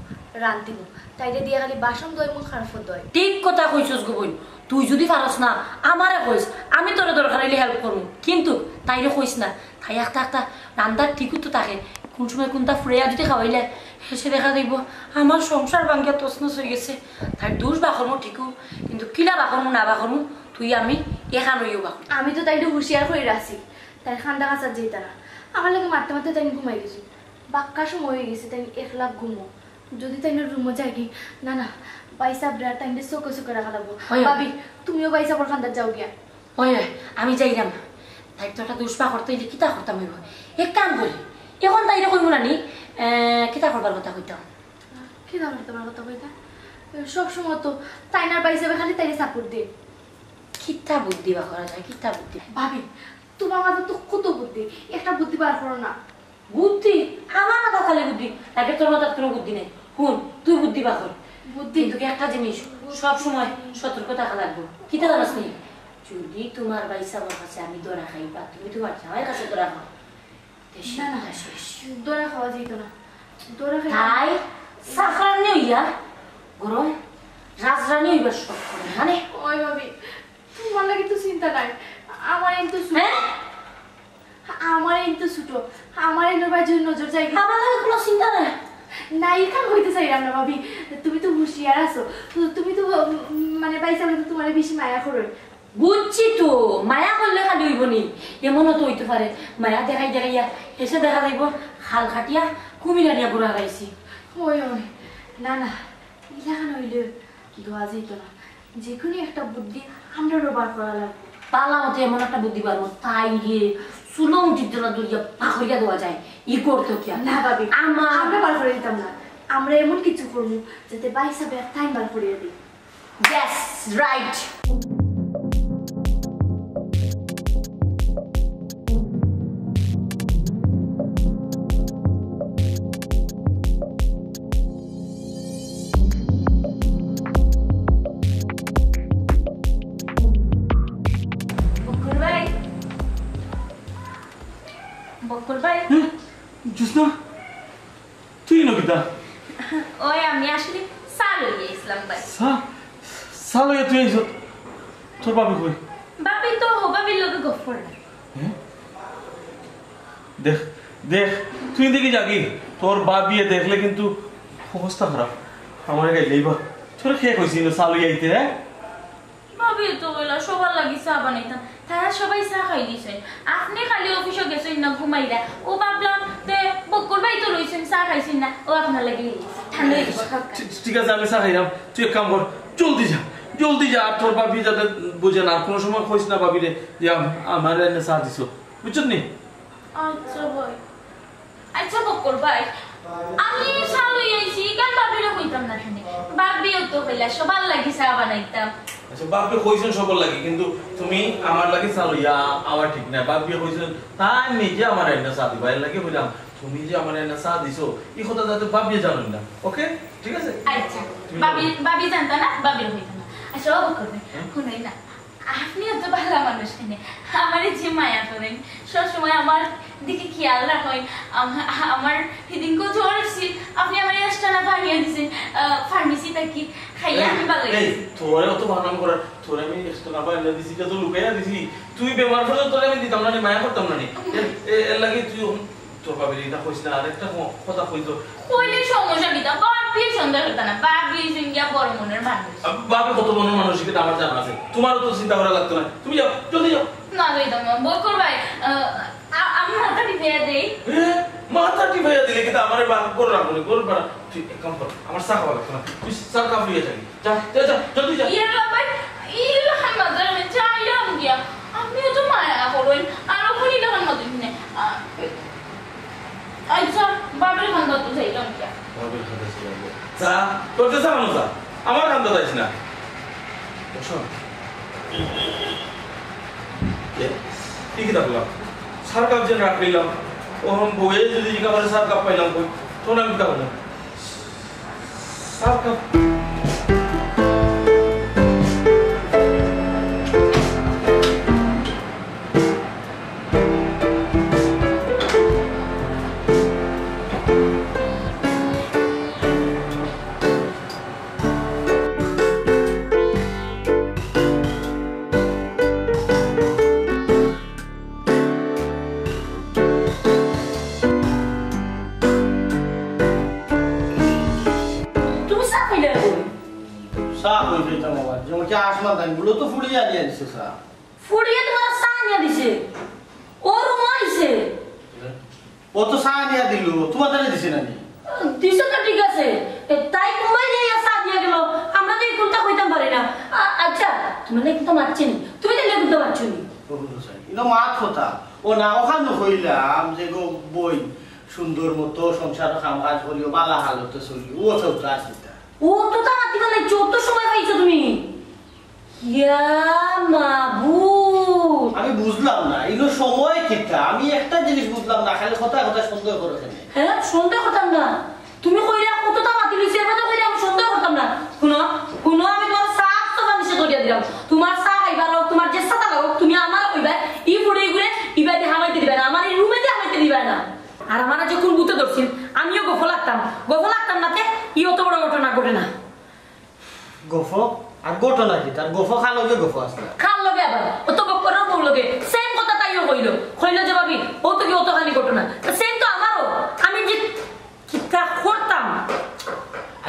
[SPEAKER 4] রান্ধিব তাইরে দিয়ে খালি বাসন দই মুখ খারাপ দই
[SPEAKER 1] ঠিক কথা কইছস গো বোন তুই যদি পারস না আমারে কইস আমি তোরে দরকার হইলে হেল্প করব কিন্তু তাইরে কইস না তাই একটা রান্দার ঠিকই তো থাকে কোন সময় কোনটা ফ্রেয়া যদি খাওয়াইলে হেসে দেখা যাইব আমার সংসার ভাঙ্গিয়া তছনছ হয়ে গেছে তাই দোষ বাকরমো ঠিকও কিন্তু কিলা বাকরমো না বাকরমো তুই আমি এখান হইও বাকর
[SPEAKER 4] আমি তো তাইলে হুঁশিয়ার করে রাখছি তাই খান্দা কাঁচার যেত না আমার লাগে মারতে মারতে তাই ঘুমাই গেছি বাক্কা সময় হয়ে গেছে তাই 1 লাখ ঘুমো যদি তাই রুমো যাই কি না পয়সা ব্রার তাই চোখে রাখা লাগবো ভাবি তুমিও পয়সা পর খান্দার যাও গিয়া
[SPEAKER 1] ওই আমি যাইলাম তাই তো একটা দোষ বাকর তৈরি কিতা করতাম হইব এক কাম করি এখন তাইরে কইব না নি কিতা করবার কথা কইতাম
[SPEAKER 4] কি দামের তোমার কথা কইতা সবসময় তো তাইনার পয়সা খালি তাইরে সাপোর্ট দে
[SPEAKER 1] কিতা বুদ্ধি বা করা যায় কিতা বুদ্ধি
[SPEAKER 4] ভাবি তোমার মাথা তো কত বুদ্ধি একটা বুদ্ধি বার করো না
[SPEAKER 1] বুদ্ধি আমার মাথা খালি বুদ্ধি তাকে তোর মাথার কোনো বুদ্ধি নেই হুন তুই বুদ্ধি বা কর
[SPEAKER 4] বুদ্ধি
[SPEAKER 1] কিন্তু একটা জিনিস সব সময় সতর্ক থাকা লাগবে কিতা জানাস নি যদি তোমার পয়সা আমার কাছে আমি দরা খাই বা তুমি তোমার জামাইয়ের কাছে দরা খাও
[SPEAKER 4] না না দোরা খাওয়া যেত না দোরা খাই
[SPEAKER 1] তাই সাকরানি হইয়া গরম রাজরানি হইবার সব করে মানে
[SPEAKER 4] ওই ভাবি তোমার লাগে তো চিন্তা নাই আমার এই তো আমার এই তো ছুটো আমার এই নজর যাই
[SPEAKER 1] আমার লাগে কোনো চিন্তা নাই
[SPEAKER 4] নাই কাম হইতে চাইলাম না ভাবি তুমি তো হুঁশিয়ার আছো তুমি তো মানে পয়সা বলে তোমার বেশি মায়া করো
[SPEAKER 1] বুঝছি তো মায়া করলে খালি হইব নি এমনও তো হইতে পারে মায়া দেখাইয়া এসে দেখা যাইব খাল খাটিয়া কুমিরানিয়া বুড়া গাইছি
[SPEAKER 4] ওই না ইলাখান হইলে ধোয়া যেত না যে কোনো একটা বুদ্ধি আমরা বার করা লাগবে
[SPEAKER 1] পালা মতো এমন একটা বুদ্ধি পারবো তাই গিয়ে সুলং চিত্রা দুরিয়া পাখরিয়া দেওয়া যায় ই করতো কি
[SPEAKER 4] না ভাবি
[SPEAKER 1] আমার
[SPEAKER 4] আমরা বার করে দিতাম না আমরা এমন কিছু করবো যাতে বাইসা ব্যাগ টাইম বার করিয়ে দিই
[SPEAKER 1] ইয়েস রাইট বকুল ভাই
[SPEAKER 5] জুসনা তুই না কিতা
[SPEAKER 4] ওই আমি আসলে চা লইয়া ইসলাম ভাই।
[SPEAKER 5] সালো তুই আইছো তোর বাবি কই
[SPEAKER 4] বাবি তো বাবির লগে গফর না।
[SPEAKER 5] দেখ দেখ তুই দেখি যাবি তোর বাবিয়ে দেখলে কিন্তু অবস্থা খারাপ আমার গাইলেই বা তোর খেয়ে কইছিল সালো আইতে হ্যাঁ
[SPEAKER 4] বাবি তো বলা সবার লাগি চা বানাইতাম তারা সবাই চা খাই দিছেন আপনি খালি অফিসে গেছেন না ঘুমাইরা ও ভাবলাম তে বকুল ভাই তো রইছেন চা খাইছেন না ও আপনার লাগি ঠান্ডা হয়ে যাবে খাক
[SPEAKER 5] ঠিক আছে আমি চা খাইলাম তুই এক কাম কর জলদি যা আর তোর বাবি যাতে বুঝে না কোনো সময় কইস না বাবিরে যে আমার এনে চা দিছো বুঝছ নি
[SPEAKER 4] আচ্ছা ভাই আচ্ছা বকুল ভাই আমি চা লই আইছি কেন বাবিরে কইতাম না শুনে বাবিও তো কইলা সবার লাগি চা বানাইতাম
[SPEAKER 5] আচ্ছা বাপে কইছেন সবার লাগি কিন্তু তুমি আমার লাগি চা লইয়া আমার ঠিক না বাপে কইছেন তাই নিজে আমার এনে চা দিবা এর লাগি কইলাম তুমি যে আমার এনে চা দিছো এই কথা যাতে বাপে জানেন না ওকে ঠিক আছে
[SPEAKER 4] আচ্ছা বাবি জানতা না বাবির হইতো না আচ্ছা ও করবে শুনাই না আপনিও তো ভালো মানুষ কিনে আমার যে মায়া করেন সবসময় আমার দিকে খেয়াল রাখেন আমার সেদিনকে জ্বর আসছে আপনি আমার এক্সট্রা বানিয়ে দিয়েছেন ফার্মেসি থেকে খাইয়া আমি ভালো
[SPEAKER 5] তোরে অত বানাম করার তোরে আমি এক্সট্রা বানিয়ে দিছি তো লুকাইয়া দিছি তুই বেমার হলে তোরে আমি দিতাম না মায়া করতাম না এর লাগি তুই তোর বাবির এটা কইস না আরেকটা কথা কইতো
[SPEAKER 4] কইলে সমস্যা দিতা বাপি সন্দেহ হতো না বাপি সিঙ্গিয়া বড় মনের মানুষ
[SPEAKER 5] বাপে কত মনের মানুষ এটা আমার জানা আছে তোমারও তো চিন্তা করা লাগতো না তুমি যাও জলদি যাও
[SPEAKER 4] না যাইতাম বকর ভাই আমি মাথা টিপে দেই
[SPEAKER 5] মাথা টিপে দিলে কিন্তু আমারে বাপ করে রাখবো না করে পারা তুই এক কাম কর আমার চা খাওয়া লাগতো না তুই চা কাপ নিয়ে যাবি যা জলদি যা
[SPEAKER 4] ইয়া ভাই ইলা হামাদার মে চাইলাম গিয়া আপনিও তো মায়া করেন আর ওখানে লাগান মত দিনে আচ্ছা বাবার খান্দা তো যাইলাম গিয়া
[SPEAKER 5] বাবার খান্দা যাইলাম চা তোর যে চা মানুষ আমার খান্দা যাইছ না বসো কি কি দেখলাম সার কাপ যেন রাখলাম ওরম বইয়ে যদি জিজ্ঞাসা সার কাপ পাইলাম কই তোর আমি তা বললাম সার কাপ
[SPEAKER 2] আসমান দান গুলো তো ফুড়িয়া দিয়ে দিছে স্যার
[SPEAKER 1] ফুড়িয়ে তোমার চা নিয়ে দিছে ওর মাইছে
[SPEAKER 2] ও তো চা নিয়ে দিল তোমার তাহলে দিছে নানি
[SPEAKER 1] দিছে তো ঠিক আছে তাই কুমাই নিয়ে চা দিয়ে গেল আমরা তো এই কোনটা কইতাম পারি না আচ্ছা তুমি না কিন্তু মারছি নি তুমি তো লেগুতে পারছো নি
[SPEAKER 2] এটা মাত কথা ও না ওখান কইলাম যে গো বই সুন্দর মতো সংসার কাম কাজ করিও বালা হালতে চলিও ও তো আছে
[SPEAKER 1] ও তো তা মাতি মানে 14 সময় পাইছো তুমি ইয়া মাবুদ
[SPEAKER 2] আমি বুঝলাম না ইনো সময় কিটা আমি একটা জিনিস বুঝলাম না খালি কথা সন্দেহ করে কেন
[SPEAKER 1] হ্যাঁ সন্দেহ করতাম না তুমি কইরা কতটা মাতি লইছে এবারে কইরা আমি সন্দেহ করতাম না শুনো আমি তোমার সাফ সাফ নিষেধ করিয়া দিলাম তোমার চা খাইবা লোক তোমার যে সাতা লোক তুমি আমার কইবা ই ফুড়ে ঘুরে ইবাইতে হামাইতে দিবা না আমার এই রুমেতে হামাইতে দিবা না আর আমার যখন বুতে ধরছিস আমিও গফ লাগতাম না তে ই অত বড় ঘটনা ঘটে না
[SPEAKER 2] গফ আর ঘটনা কি তার গফ খালো যে গফ আছে
[SPEAKER 1] খাল লগে আবার ও তো বকরের বউ লগে সেম কথা তাইও কইলো যে ভাবি ও তো কি অত খালি ঘটনা সেম তো আমারও আমি যে কিটা করতাম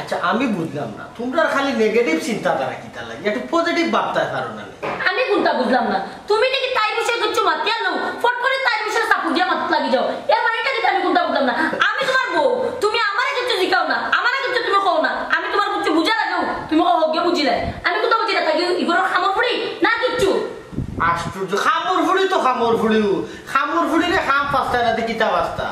[SPEAKER 2] আচ্ছা আমি বুঝলাম না তোমরা খালি নেগেটিভ চিন্তাধারা কিটা লাগে একটু পজিটিভ ভাবতার কারণে
[SPEAKER 1] আমি কোনটা বুঝলাম না তুমি নাকি তাই বিষয়ে কিছু মাতিয়া নাও ফট করে তাই বিষয়ে সাপু দিয়া মাত লাগি যাও এর বাড়িটা কি আমি কোনটা বুঝলাম না আমি তোমার বউ তুমি আমারে কিছু জিকাও না আমারে কিছু তুমি কও না আমি তোমার কিছু বুঝা লাগাও তুমি কও গিয়ে বুঝিলে আমি কোনটা বুঝি না তাকি ইগোর খামর ফুড়ি না কিছু
[SPEAKER 2] আশ্চর্য খামর ফুড়ি রে খাম পাস্তা না দি কিতা পাস্তা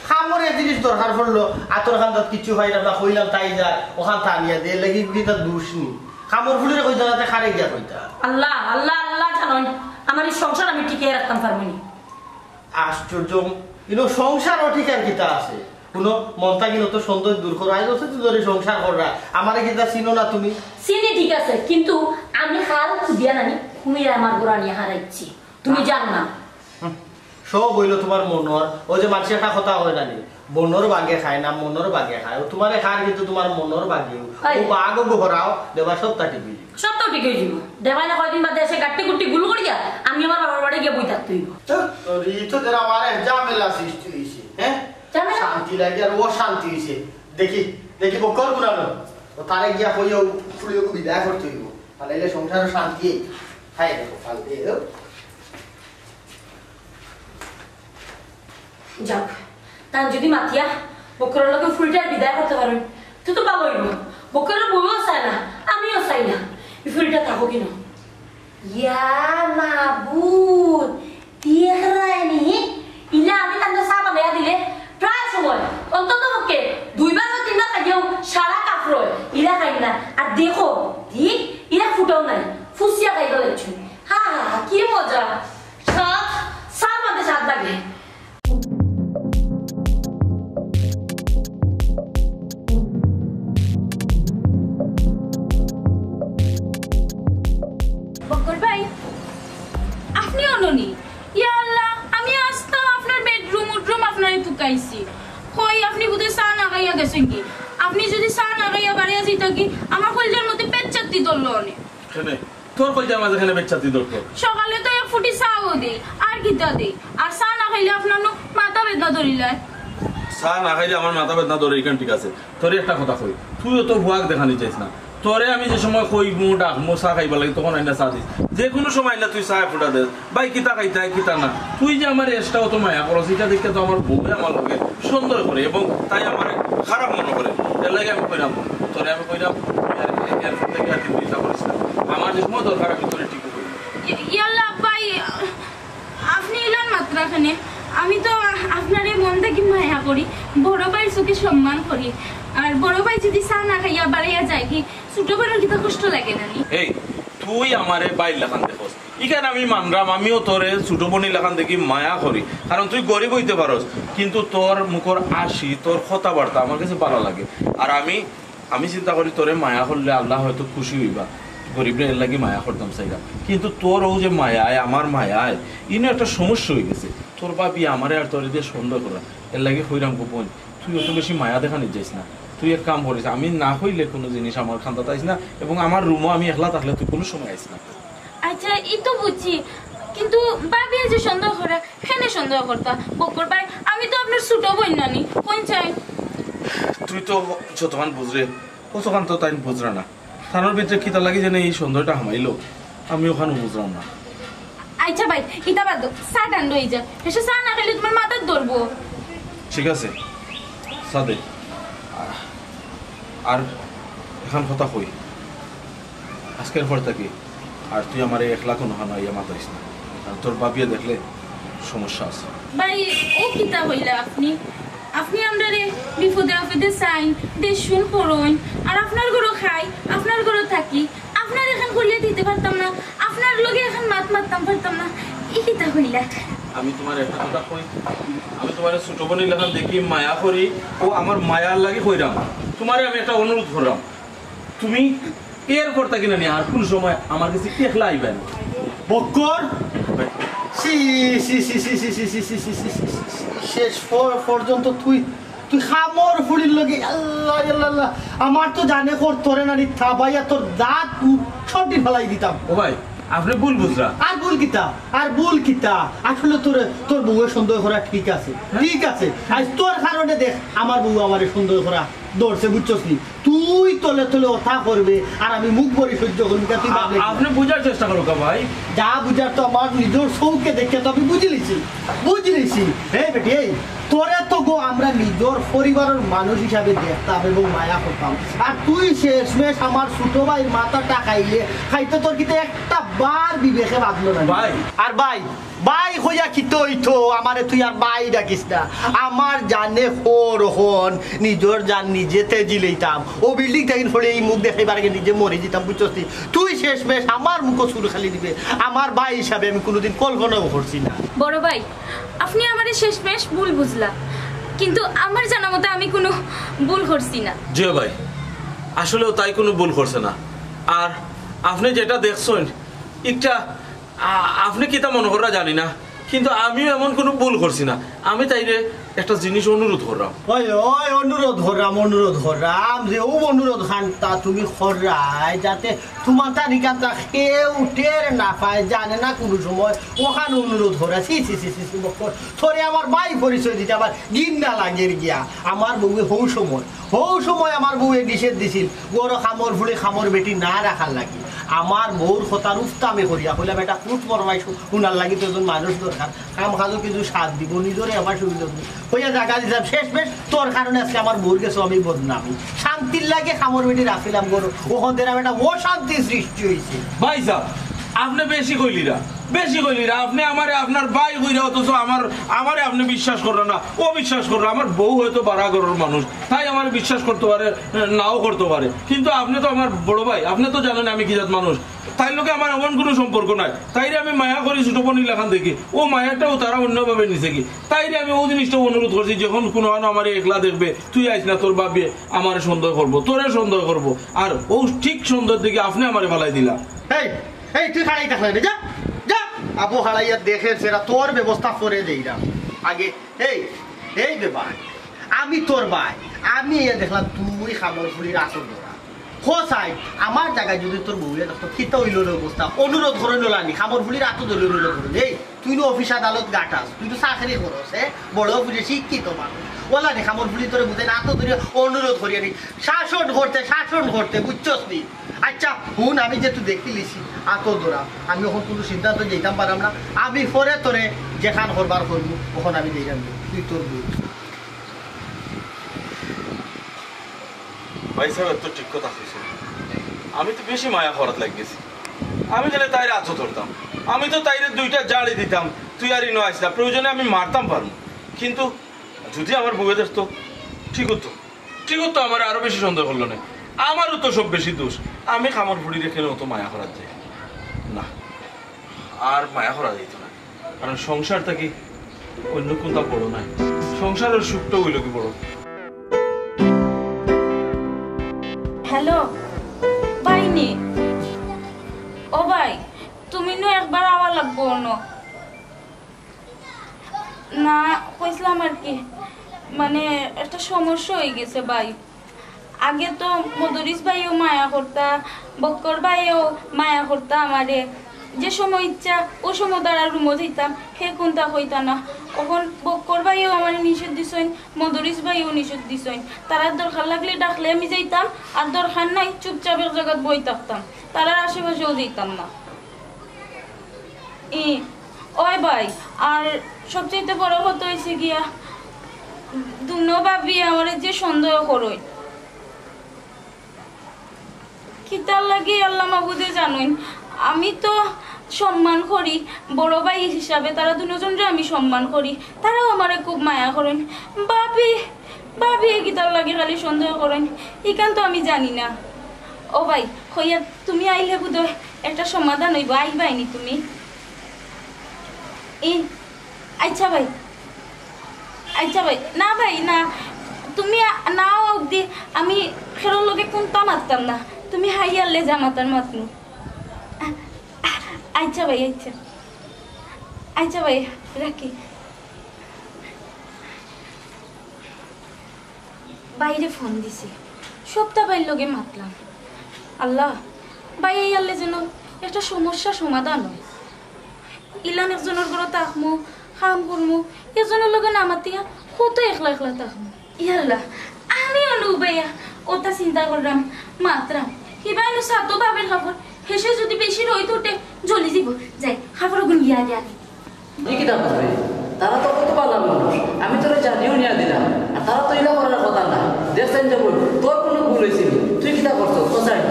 [SPEAKER 2] খামর এই জিনিস দরকার পড়লো আতর খান্দাত কিছু হয় না কইলাম তাই যা ওখান টানিয়া দে লাগি কিতা দোষ নি খামর ফুড়ি রে কই জানাতে খারে গিয়া কইতা
[SPEAKER 1] আল্লাহ জানোই আমার এই সংসার আমি টিকিয়ে রাখতাম পারবনি
[SPEAKER 2] আশ্চর্য কিন্তু সংসারও ঠিক আর কিতা আছে কোনো মনটা কিন্তু তো সুন্দর দূর করো আইজ হচ্ছে তুই ধরে সংসার কররা আমারে কিতা চিনো না তুমি
[SPEAKER 1] চিনি ঠিক আছে কিন্তু আমি হাল খুদিয়া নানি তুমি আমার গোড়া নিয়ে হারাইছি তুমি জানো না
[SPEAKER 2] সব হইল তোমার মনর। ও যে মানুষ একটা কথা হয় জানি, বনর বাগে খায় না মনর বাগে খায়। ও তোমার খান কিন্তু তোমার মনর বাগে ও বাঘ গোহরাও দেবা সব তাটি বুঝি
[SPEAKER 1] সব তো ঠিক হয়ে যাব। দেবাই না কয়দিন বাদে এসে গাট্টি গুটি গুল করিয়া আমি আমার বাবার বাড়ি গিয়ে বই থাকতে হইব।
[SPEAKER 2] তো যারা আমার ঝামেলা সৃষ্টি হয়েছে, হ্যাঁ শান্তি লাগে আর ও শান্তি হয়েছে। দেখি দেখি বকর গুনানো ও তারে গিয়া হইও ফুলিও বিদায় করতে হইব, তাহলে সংসার শান্তি। হাই দেখো ফাল দিয়ে
[SPEAKER 1] যাক, তার যদি মাতিয়া বকরের লোকে ফুলটার বিদায় করতে পারেন তুই তো ভালো হইব। বকরের বইও চায় না, আমিও চাই না এই ফুলটা থাকো কিন। ইয়া মাবুদ দেখরাইনি ইলা আমি তাদের চা বানাইয়া দিলে প্রায় সময় অন্তত পক্ষে 2 বার বা 3 বার খাইও সারা কাপড় ইলা খাই না। আর দেখো ঠিক ইলা ফুটাও নাই, ফুসিয়া খাইতে লাগছে। হা কি মজা, সব সার মধ্যে স্বাদ লাগে।
[SPEAKER 4] বকর ভাই আপনি অননি ইয়া আল্লাহ, আমি আসতাম আপনার বেডরুম উডরুম আপনারে টুকাইছি। কই আপনি বুঝে চা না খাইয়া গেছেন কি? আপনি যদি চা না খাইয়া বাড়িয়া যেত কি আমার কলজার মধ্যে পেট চাতি ধরলো অনেক।
[SPEAKER 5] তোর কলজার মাঝে এখানে পেট চাতি ধরতো?
[SPEAKER 4] সকালে তো 1 ফুটি চাও দেই আর কিটা দেই, আর চা না খাইলে আপনার মাথা বেদনা ধরিলায়।
[SPEAKER 5] চা না খাইলে আমার মাথা বেদনা ধরে, এখান ঠিক আছে। তোর একটা কথা কই, তুইও তো ভুয়াক দেখানি চাইস না। তোরে আমি যে সময় কইমু ডাকমু চা খাইবা লাগে তখন আইনা চা দিস, যে কোনো সময় আইনা তুই চা ফুটা দে ভাই কিতা খাইতে কিতা না। তুই যে আমার এসটা অত মায়া করস, এটা দেখতে তো আমার বউয়ে আমার লগে সুন্দর করে এবং তাই আমার খারাপ মনে করে। এর লাগে আমি কইরাম তোরে, আমি কইরাম এরপর থেকে আর তুই চিন্তা করিস না, আমার যে সময় দরকার আমি তোরে ঠিক করি।
[SPEAKER 4] ইয়াল্লা ভাই আপনি এলেন মাত্র এখানে, আমি তো আপনার মন থেকে মায়া করি, বড় ভাইয়ের চোখে সম্মান করি। আর বড় ভাই যদি চা না খাইয়া বাড়াইয়া যায় কি ছোট ভাইয়ের কি কষ্ট লাগে না?
[SPEAKER 5] এই তুই আমারে বাইর লেখান দেখোস, ইখানে আমি মানরাম, আমিও তোরে ছোট বোনি লেখান দেখি মায়া করি, কারণ তুই গরিব হইতে পারস, কিন্তু তোর মুখর আসি তোর কথাবার্তা আমার কাছে ভালো লাগে। আর আমি চিন্তা করি তোরে মায়া করলে আল্লাহ হয়তো খুশি হইবা, গরিবরে এর লাগি মায়া করতাম চাইরা। কিন্তু তোর ও যে মায়ায় আমার মায়ায় ইনো একটা সমস্যা হয়ে গেছে। তোর বাবি আমারে আর তোর দিয়ে সন্দেহ করা, এর লাগে হইরাম গোপন। তুই অত বেশি মায়া দেখানি যাইস না। তুই এক কাম করিস, আমি না হইলে কোনো জিনিস আমার খান্দাতে আইস না, এবং আমার রুমও আমি একলা থাকলে তুই কোনো সময় আইস না।
[SPEAKER 4] আচ্ছা এই তো বুঝছি, কিন্তু বাবি যে সন্দেহ করে হেনে সন্দেহ করতা। বকর ভাই আমি তো আপনার ছোট বোন নানি, কোন চাই?
[SPEAKER 5] তুই তো যতক্ষণ বুঝরে ততক্ষণ তো তাই বুঝরা না। থানোর ভিতরে কিতা লাগে যেন এই সন্দেহটা হামাইলো, আমি ওখানে বুঝলাম না।
[SPEAKER 4] আচ্ছা ভাই ইটা বাদ দাও, চা টান্ড হয়ে যায়, এসে চা না খেলে তোমার মাথার ধরবো।
[SPEAKER 5] ঠিক আছে সাদে, আর এখন কথা কই আজকের পর থাকি আর তুই আমার একলা কোনো হানা ইয়া মাতাইস না, আর তোর বাবিয়া দেখলে সমস্যা আছে।
[SPEAKER 4] ভাই ও কিতা হইলা আপনি আপনি আমরা রে বিপদে আপদে চাইন দেশুন করুন, আর আপনার ঘরও খাই আপনার ঘরও থাকি, আপনার এখন করিয়া দিতে পারতাম না, আপনার লগে এখন মারতাম পারতাম না, ই কিতা হইলা?
[SPEAKER 5] আমি তোমার একটা কথা কই, আমি তোমার ছোট বোনের লেখান দেখি মায়া করি, ও আমার মায়ার লাগে কইরাম। তোমারে আমি একটা অনুরোধ করলাম, তুমি এরপর থাকি না আর কোন সময় আমার কাছে একলা আইবেন।
[SPEAKER 2] বকর শেষ পর্যন্ত তুই তুই খামর ফুড়ির লগে আল্লাহ আল্লাহ, আমার তো জানে তোরে না নিথা ভাইয়া তোর দাঁত ছটি ফেলাই দিতাম।
[SPEAKER 5] ও ভাই আপনি ভুল বুঝরা,
[SPEAKER 2] আর ভুল কিতা আসলে তোর বউয়ের সন্দেহ করা ঠিক আছে, ঠিক আছে। আজ তোর কারণে দেখ আমার বউ আমার সন্দেহ করা দৌড়ছে, বুঝছস নি? তুই তলে তলে কথা করবে আর আমি মুখ ভরি সহ্য করবি, তুই
[SPEAKER 5] আপনি বুঝার চেষ্টা করো ভাই।
[SPEAKER 2] যা বুঝার তো আমার নিজের চৌকে দেখে তো আমি বুঝে নিছি। এই বেটি এই তোরে তো গো আমরা নিজের পরিবারের মানুষ হিসাবে দেখতাম এবং মায়া করতাম, আর তুই শেষমেশ আমার ছোট ভাইয়ের মাথাটা খাইতে তোর কিন্তু একটা বার বিবেকে বাঁধলো না
[SPEAKER 5] ভাই।
[SPEAKER 2] আর ভাই হইয়া কি তো আমারে তুই আর ভাই ডাকিস না। আমার জানে হন নিজের জান নিজেতে জিলেইতাম, ও বিল্ডিং থাকিন ফলে এই মুখ দেখাইবার আগে নিজে মরে যেতাম, বুঝছস? তুই শেষমেশ আমার মুখ চুল খালি দিবে, আমার ভাই হিসাবে আমি কোনোদিন কল্পনাও করছি না।
[SPEAKER 4] বড় ভাই আপনি আমার শেষমেশ ভুল বুঝলা, কিন্তু আমার জানা মতো আমি কোনো ভুল করছি না।
[SPEAKER 5] জি ভাই আসলেও তাই কোনো ভুল করছে না। আর আপনি যেটা দেখছেন একটা আপনি কিতা মনে করা জানি না, কিন্তু আমিও এমন কোনো ভুল করছি না। আমি তাইরে একটা জিনিস অনুরোধ করলাম।
[SPEAKER 2] ওই ওই অনুরোধ হরাম যে ও অনুরোধ খানটা তুমি খরাই যাতে তোমার তারিখাটা কেউ টের না পায়, জানে না কোনো সময় ওখানে অনুরোধ করা। সি সি সি সি বকর থরে আমার ভাই পরিচয় দিতে আমার গিন্না লাগের গিয়া। আমার বউয়ে হৌ সময় আমার বউয়ে নিষেধ দিছিল গরু খামর ফুলে খামর বেটি না রাখার লাগি। আমার বউর কথার উফতামে করিয়া কইলাম এটা কুট মরমাই শুনার লাগি তো একজন মানুষ দরকার, কাম কাজও কিছু সাথ দিব, নিজরে আমার সুবিধা হইয়া জায়গা দিতাম। শেষ বেশ তোর কারণে আজকে আমার বউর গেছো আমি বদনামি। শান্তির লাগে খামর বেটি রাখিলাম গরু, ওখান থেকে একটা অশান্তি সৃষ্টি হয়েছে।
[SPEAKER 5] ভাই সাহেব আপনি বেশি কইলিরা আপনি আমারে আপনার ভাই হইরা, অথচ আমারে আপনি বিশ্বাস করেন না, ও বিশ্বাস করেন। আমার বউ হয়তো বাড়া ঘরের মানুষ, তাই আমার বিশ্বাস করতে পারে, নাও করতে পারে। কিন্তু আপনি তো আমার বড় ভাই, আপনি তো জানেন আমি কি জাত মানুষ। তাই লোকে আমার এমন কোনো সম্পর্ক নাই। তাইরে আমি মায়া করি ছোট বোন লেখান দেখি, ও মায়াটাও তারা অন্যভাবে নিছে কি। তাইরে আমি ও জিনিসটা অনুরোধ করছি, যখন কোনো আমার একলা দেখবে তুই আইস না, তোর বাবি আমার সন্দেহ করবো, তোরে সন্দেহ করবো, আর ও ঠিক সন্দেহ দেখে আপনি আমারে ফালাই দিলা।
[SPEAKER 2] এই তুই খাড়াই থাকলে যা যা আপু হারাইয়া দেখে সেটা তোর ব্যবস্থা করে দেইলাম আগে। এই বে ভাই, আমি তোর ভাই, আমি দেখলাম তুই খামর ফুলির আসল ধরা হোসাই। আমার জায়গায় যদি তোর বউয়ে দেখতো খিতা হইল অবস্থা, অনুরোধ করে নোলানি খামর ফুলির আত ধরে অনুরোধ করে। এই তুই তো অফিস আদালত গাটাস, তুই তো চাকরি করস, বড় বুঝে শিক্ষিত মানুষ বলা নি খামর ফুলি তোরে বুঝে আত ধরে অনুরোধ করিয়া নি শাসন করতে বুঝছস নি। আচ্ছা হুন, আমি যেহেতু দেখতে লিছি আত ধরা, আমি ওখান কোনো সিদ্ধান্ত যেতাম পারাম না। আমি পরে তোরে যেখান করবার করবো ওখান আমি যেতাম, তুই তোর বউ।
[SPEAKER 5] ভাই সাহেব তো ঠিক কথা কইছেন, আমি তো বেশি মায়া করাত লাগিয়েছি। আমি গেলে তাইরে আছো ধরতাম, আমি তো তাইরে দুইটা জাড়ি দিতাম, তুই আর ইনো আসলা, প্রয়োজনে আমি মারতাম পারবো। কিন্তু যদি আমার বউয়ে দেখতো ঠিক হতো আমার আরো বেশি সন্দেহ করলো না। আমারও তো সব বেশি দোষ, আমি খামর ফুড়ি রেখে অত মায়া করার যাই না, আর মায়া করা যেত না। কারণ সংসার থেকে অন্য কোনটা বড় নাই, সংসারের সুখটা হইল কি বড়।
[SPEAKER 6] হ্যালো বাইনি, ও ভাই তুমি নো একবার আওয়া লাগবো না, কইছিলাম আর কি, মানে একটা সমস্যা হয়ে গেছে ভাই। আগে তো মদরিস ভাইও মায়া করতা, বক্কর ভাইও মায়া করতা আমারে, যে সময় ইচ্ছা ও সময় দ্বারা রুমো দিতাম, হে কোনটা হইতা না। ওখন বক্কর ভাইও আমার নিষেধ দিছেন, মদরিস ভাইও নিষেধ দিছেন। তারার দরকার লাগলে ডাকলে আমি যাইতাম, আর দরকার নাই চুপচাপ এক জায়গায় বই থাকতাম, তারার আশেপাশেও যেতাম না। ওই ভাই, আর সবচেয়ে বড় কথা হয়েছে গিয়া দুনো ভাবি আমার যে সন্দেহ করই কি তার লাগে আল্লাহ মাহবুদে জানেন। আমি তো সম্মান করি বড় ভাই হিসাবে, তারা দুজনরে আমি সম্মান করি, তারাও আমারে খুব মায়া করেন। ভাবি কি তার লাগে খালি সন্দেহ করেন, ইকান তো আমি জানি না। ও ভাই হইয়া তুমি আইলে বুধ একটা সমাধান হইব, আইবাইনি তুমি? আচ্ছা ভাই না ভাই না, তুমি নাও অবধি আমি খেলোর লোকে কোনটা মারতাম না, তুমি হাইয়ারলে জামাতার মাতনু। আচ্ছা ভাই রাখি। বাইরে ফোন দিছি, সপ্তাহ বাইর লগে মাতলাম। আল্লাহ ভাই আইয়ারলে যেন একটা সমস্যা সমাধান হয়। ইলান একজনের ঘরে থাকমু, কাম করমু, এজনের লগে নামাতিয়া কত একলা থাকমু। ইয়াল্লাহ আমি অনুবাইয়া ওটা চিন্তা করলাম মাত্রাম কিবা এলো সাতো বাবের খবর হেসে যদি বেশি রইত উঠে জ্বলি যাব। যাই খাবার গুণ গিয়া দিয়া
[SPEAKER 3] কি দাম করবে, তারা তো কত পারলাম মানুষ, আমি তোরা জানিও নিয়ে দিলাম, আর তারা তো ইলা করার কথা না। দেখছেন যে বল তোর কোনো ভুল হয়েছিল, তুই কিতা করছো কোথায়?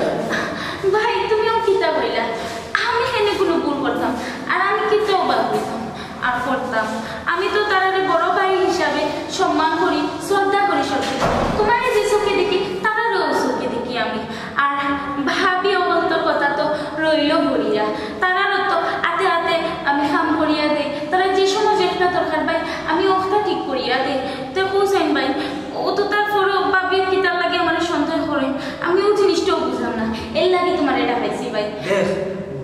[SPEAKER 6] ভাই তুমিও কিতা কইলা, আমি এনে কোনো ভুল করতাম, আর আমি কিতাও বাদ হইতাম আর করতাম। আমি তো তারারে বড় ভাই হিসাবে সম্মান করি, শ্রদ্ধা করি সবকিছু। তোমার যে চোখে দেখি তারারও চোখে দেখি আমি, আর ভাবি অবন্তর কথা তো রইল ভরিয়া, তারারও তো হাতে আমি কাম করিয়া দেই, তারা যে সময় যেটা দরকার ভাই আমি ওটা ঠিক করিয়া দেই। তো বুঝেন ভাই ও তো তারপরেও ভাবির কিতার লাগে আমার সন্দেহ করেন, আমি ও জিনিসটাও বুঝলাম না, এর লাগে তোমার এটা পাইছি ভাই।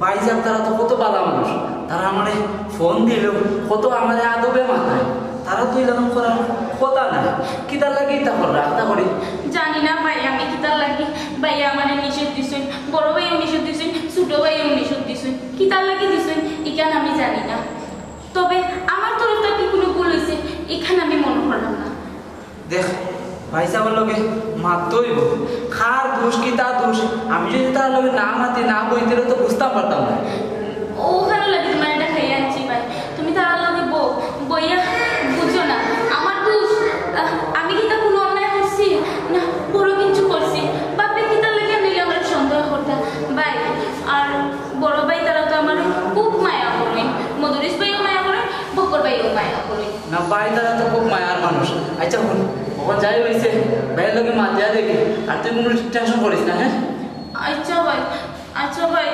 [SPEAKER 3] ভাইজান তারা তো কত ভালো মানুষ, তারা আমারে ফোন দিল কত আমারে আদবে মাথায়, তারা তো এরকম করার কথা না, কি তার লাগে তা কর রাখতা করি
[SPEAKER 6] জানি না ভাই আমি কি তার লাগি, ভাই আমার নিষেধ দিছেন, বড় ভাইও নিষেধ দিছেন, ছোট ভাইও নিষেধ দিছেন, কি তার লাগি দিছেন এখানে আমি জানি না। তবে আমার তরফ থেকে কোনো ভুল হয়েছে এখানে আমি মনে করলাম না।
[SPEAKER 3] দেখ ভাই সাহেবের লগে মারতেই খার দোষ কি তার দোষ, আমি যদি তার লগে না মাতি না বইতে তো বুঝতে পারতাম না।
[SPEAKER 6] ওখানে লাগে তোমার এটা খাইয়ে আনছি ভাই, তুমি তার লগে বইয়া বুঝো না আমার দোষ, আমি কি তা কোনো অন্যায় করছি না বড় কিছু করছি, বাপে কি তার লাগে নিলে আমার সন্দেহ করতাম ভাই। আর বড় ভাই তারা তো আমার খুব মায়া করে, মধুরিশ ভাইও মায়া করে, বকর ভাইও মায়া করে।
[SPEAKER 3] না ভাই তারা তো খুব মায়ার মানুষ। আচ্ছা কখন যাই হয়েছে ভাইয়ের লোকে মাতিয়া দেখি, আর তুই কোনো টেনশন করিস না। হ্যাঁ
[SPEAKER 6] আচ্ছা ভাই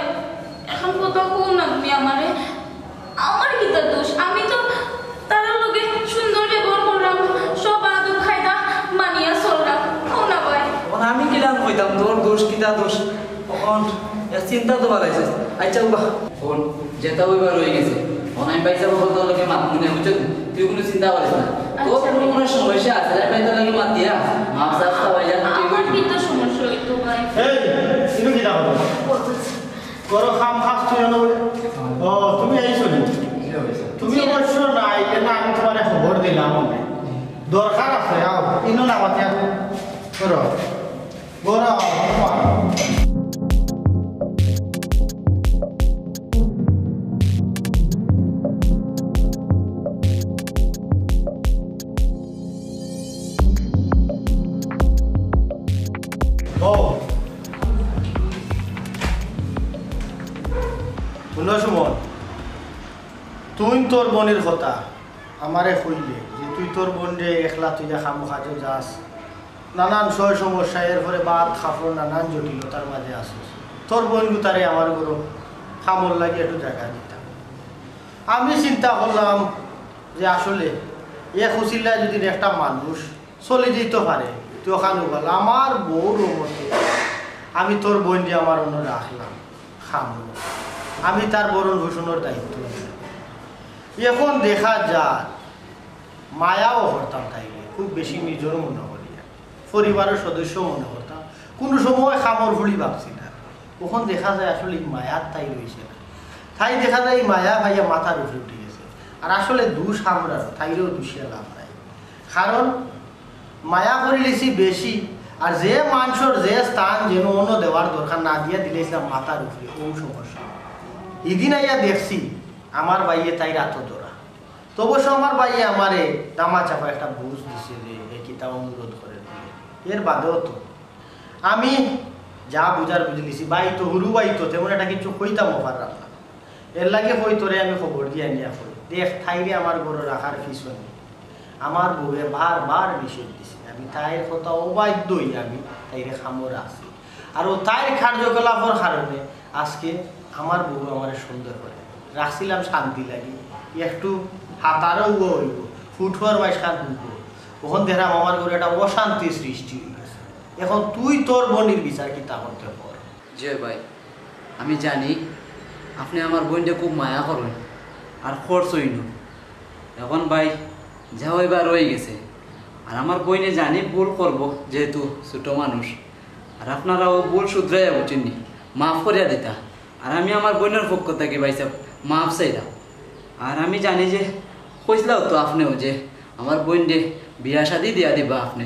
[SPEAKER 6] এখন কথা কোন না তুমি আমারে, আমার কি তার দোষ, আমি তো তার লোকে সুন্দর ব্যবহার করলাম, সব আদব খাইদা মানিয়া চললাম, কোন না ভাই।
[SPEAKER 3] তখন আমি কিলাম কইতাম তোর দোষ কি তার দোষ, তখন চিন্তা তো বাড়াইছে। আচ্ছা ফোন যেটা ওইবার রয়ে গেছে, অনাই পাইসা তোর লোকে মাত মনে বুঝছো, তুই কোনো চিন্তা করিস না, তোর কোনো সমস্যা আছে ভাই তোর লাগে মাত দিয়া মাপ সাপ খাওয়াই যা।
[SPEAKER 6] আমার কি তো সমস্যা হইতো ভাই?
[SPEAKER 2] এই তুমি কি দাও করো খাম খাস তুই না বলে। ও তুমি আইছো নি, তুমি অবশ্য নাই কেন, আমি তোমার খবর দিলাম দরকার আছে আও ইনো না মাতিয়া করো বড় সুমন, তুই তোর বোনের কথা আমারে কইলে যে তুই তোর বোন রে একলা তুই খামো খাজে যাস, নানান সয় সমস্যা, এর পরে বাদ খাফর নানান জটিলতার মাঝে আসিস, তোর বোন গুতারে আমার গরু খামর লাগে একটু জায়গা দিতাম। আমি চিন্তা করলাম যে আসলে এ খুশিল্লায় যদি একটা মানুষ চলে যেতে পারে তুই ওখানে বল আমার বউর মতে আমি তোর বোন যে আমার অন্য রাখলাম খামো, আমি তার বরণ ভূষণের দায়িত্ব নিলাম। এখন দেখা যায় মায়াও করতাম তাইলে, খুব বেশি নিজের মনে করি, পরিবারের সদস্য মনে করতাম, কোনো সময় খামর ভুলি ভাবছি না। তখন দেখা যায় আসলে মায়ার তাই রয়েছে না, তাই দেখা যায় মায়া ভাইয়া মাথার উপরে উঠে গেছে। আর আসলে দুষ আমরা তাইলেও দুষিয়া লাভ নাই, কারণ মায়া করে লিছি বেশি, আর যে মানুষের যে স্থান যেন অন্য দেওয়ার দরকার না দিয়া দিলেছিলাম মাথার উপরে, ও সমস্যা। এদিন আইয়া দেখছি আমার বাইয়ে তাই রাত ধরা, তো অবশ্য আমার বাইয়ে আমারে দামা চাপা একটা বুঝ দিছে যে এই কিতাব অনুরোধ করে দিলে, এর বাদেও তো আমি যা বুঝার বুঝলিছি, বাই তো হুরু বাই তো তেমন একটা কিছু কইতাম পারলাম না, এর লাগে কই তোরে আমি খবর দিয়ে নিয়া করি দেখ থাইরে আমার গরু রাখার পিছনে আমার বউয়ে বারবার নিষেধ দিছে, আমি তাইর কথা অবাধ্যই আমি তাইরে খামর আছি, আর ও তাইর কার্যকলাপের কারণে আজকে আমার বউ আমার সুন্দর করে রাখছিলাম, শান্তি লাগে একটু হাতারও হইব ফুটুয়ার বাইশার ঢুকব, ওখান দেখলাম আমার ঘরে একটা অশান্তি সৃষ্টি হয়ে গেছে। এখন তুই তোর বোনের বিচার কি তা করতে পার?
[SPEAKER 3] জয় ভাই আমি জানি আপনি আমার বোনটা খুব মায়া করেন আর খরচই না, এখন ভাই যা হইবার রয়ে গেছে, আর আমার বইনে জানি ভুল করব যেহেতু ছোট মানুষ, আর আপনারাও ভুল শুধরাইয়া বুঝেননি, মাফ করিয়া দিতা, আর আমি আমার বোনের পক্ষ থেকে ভাই সাহেব মাফ চাইলাম। আর আমি জানি যে কইসলাও তো আপনিও যে আমার বোনকে বিয়া শাদি দিয়া দিবা আপনি,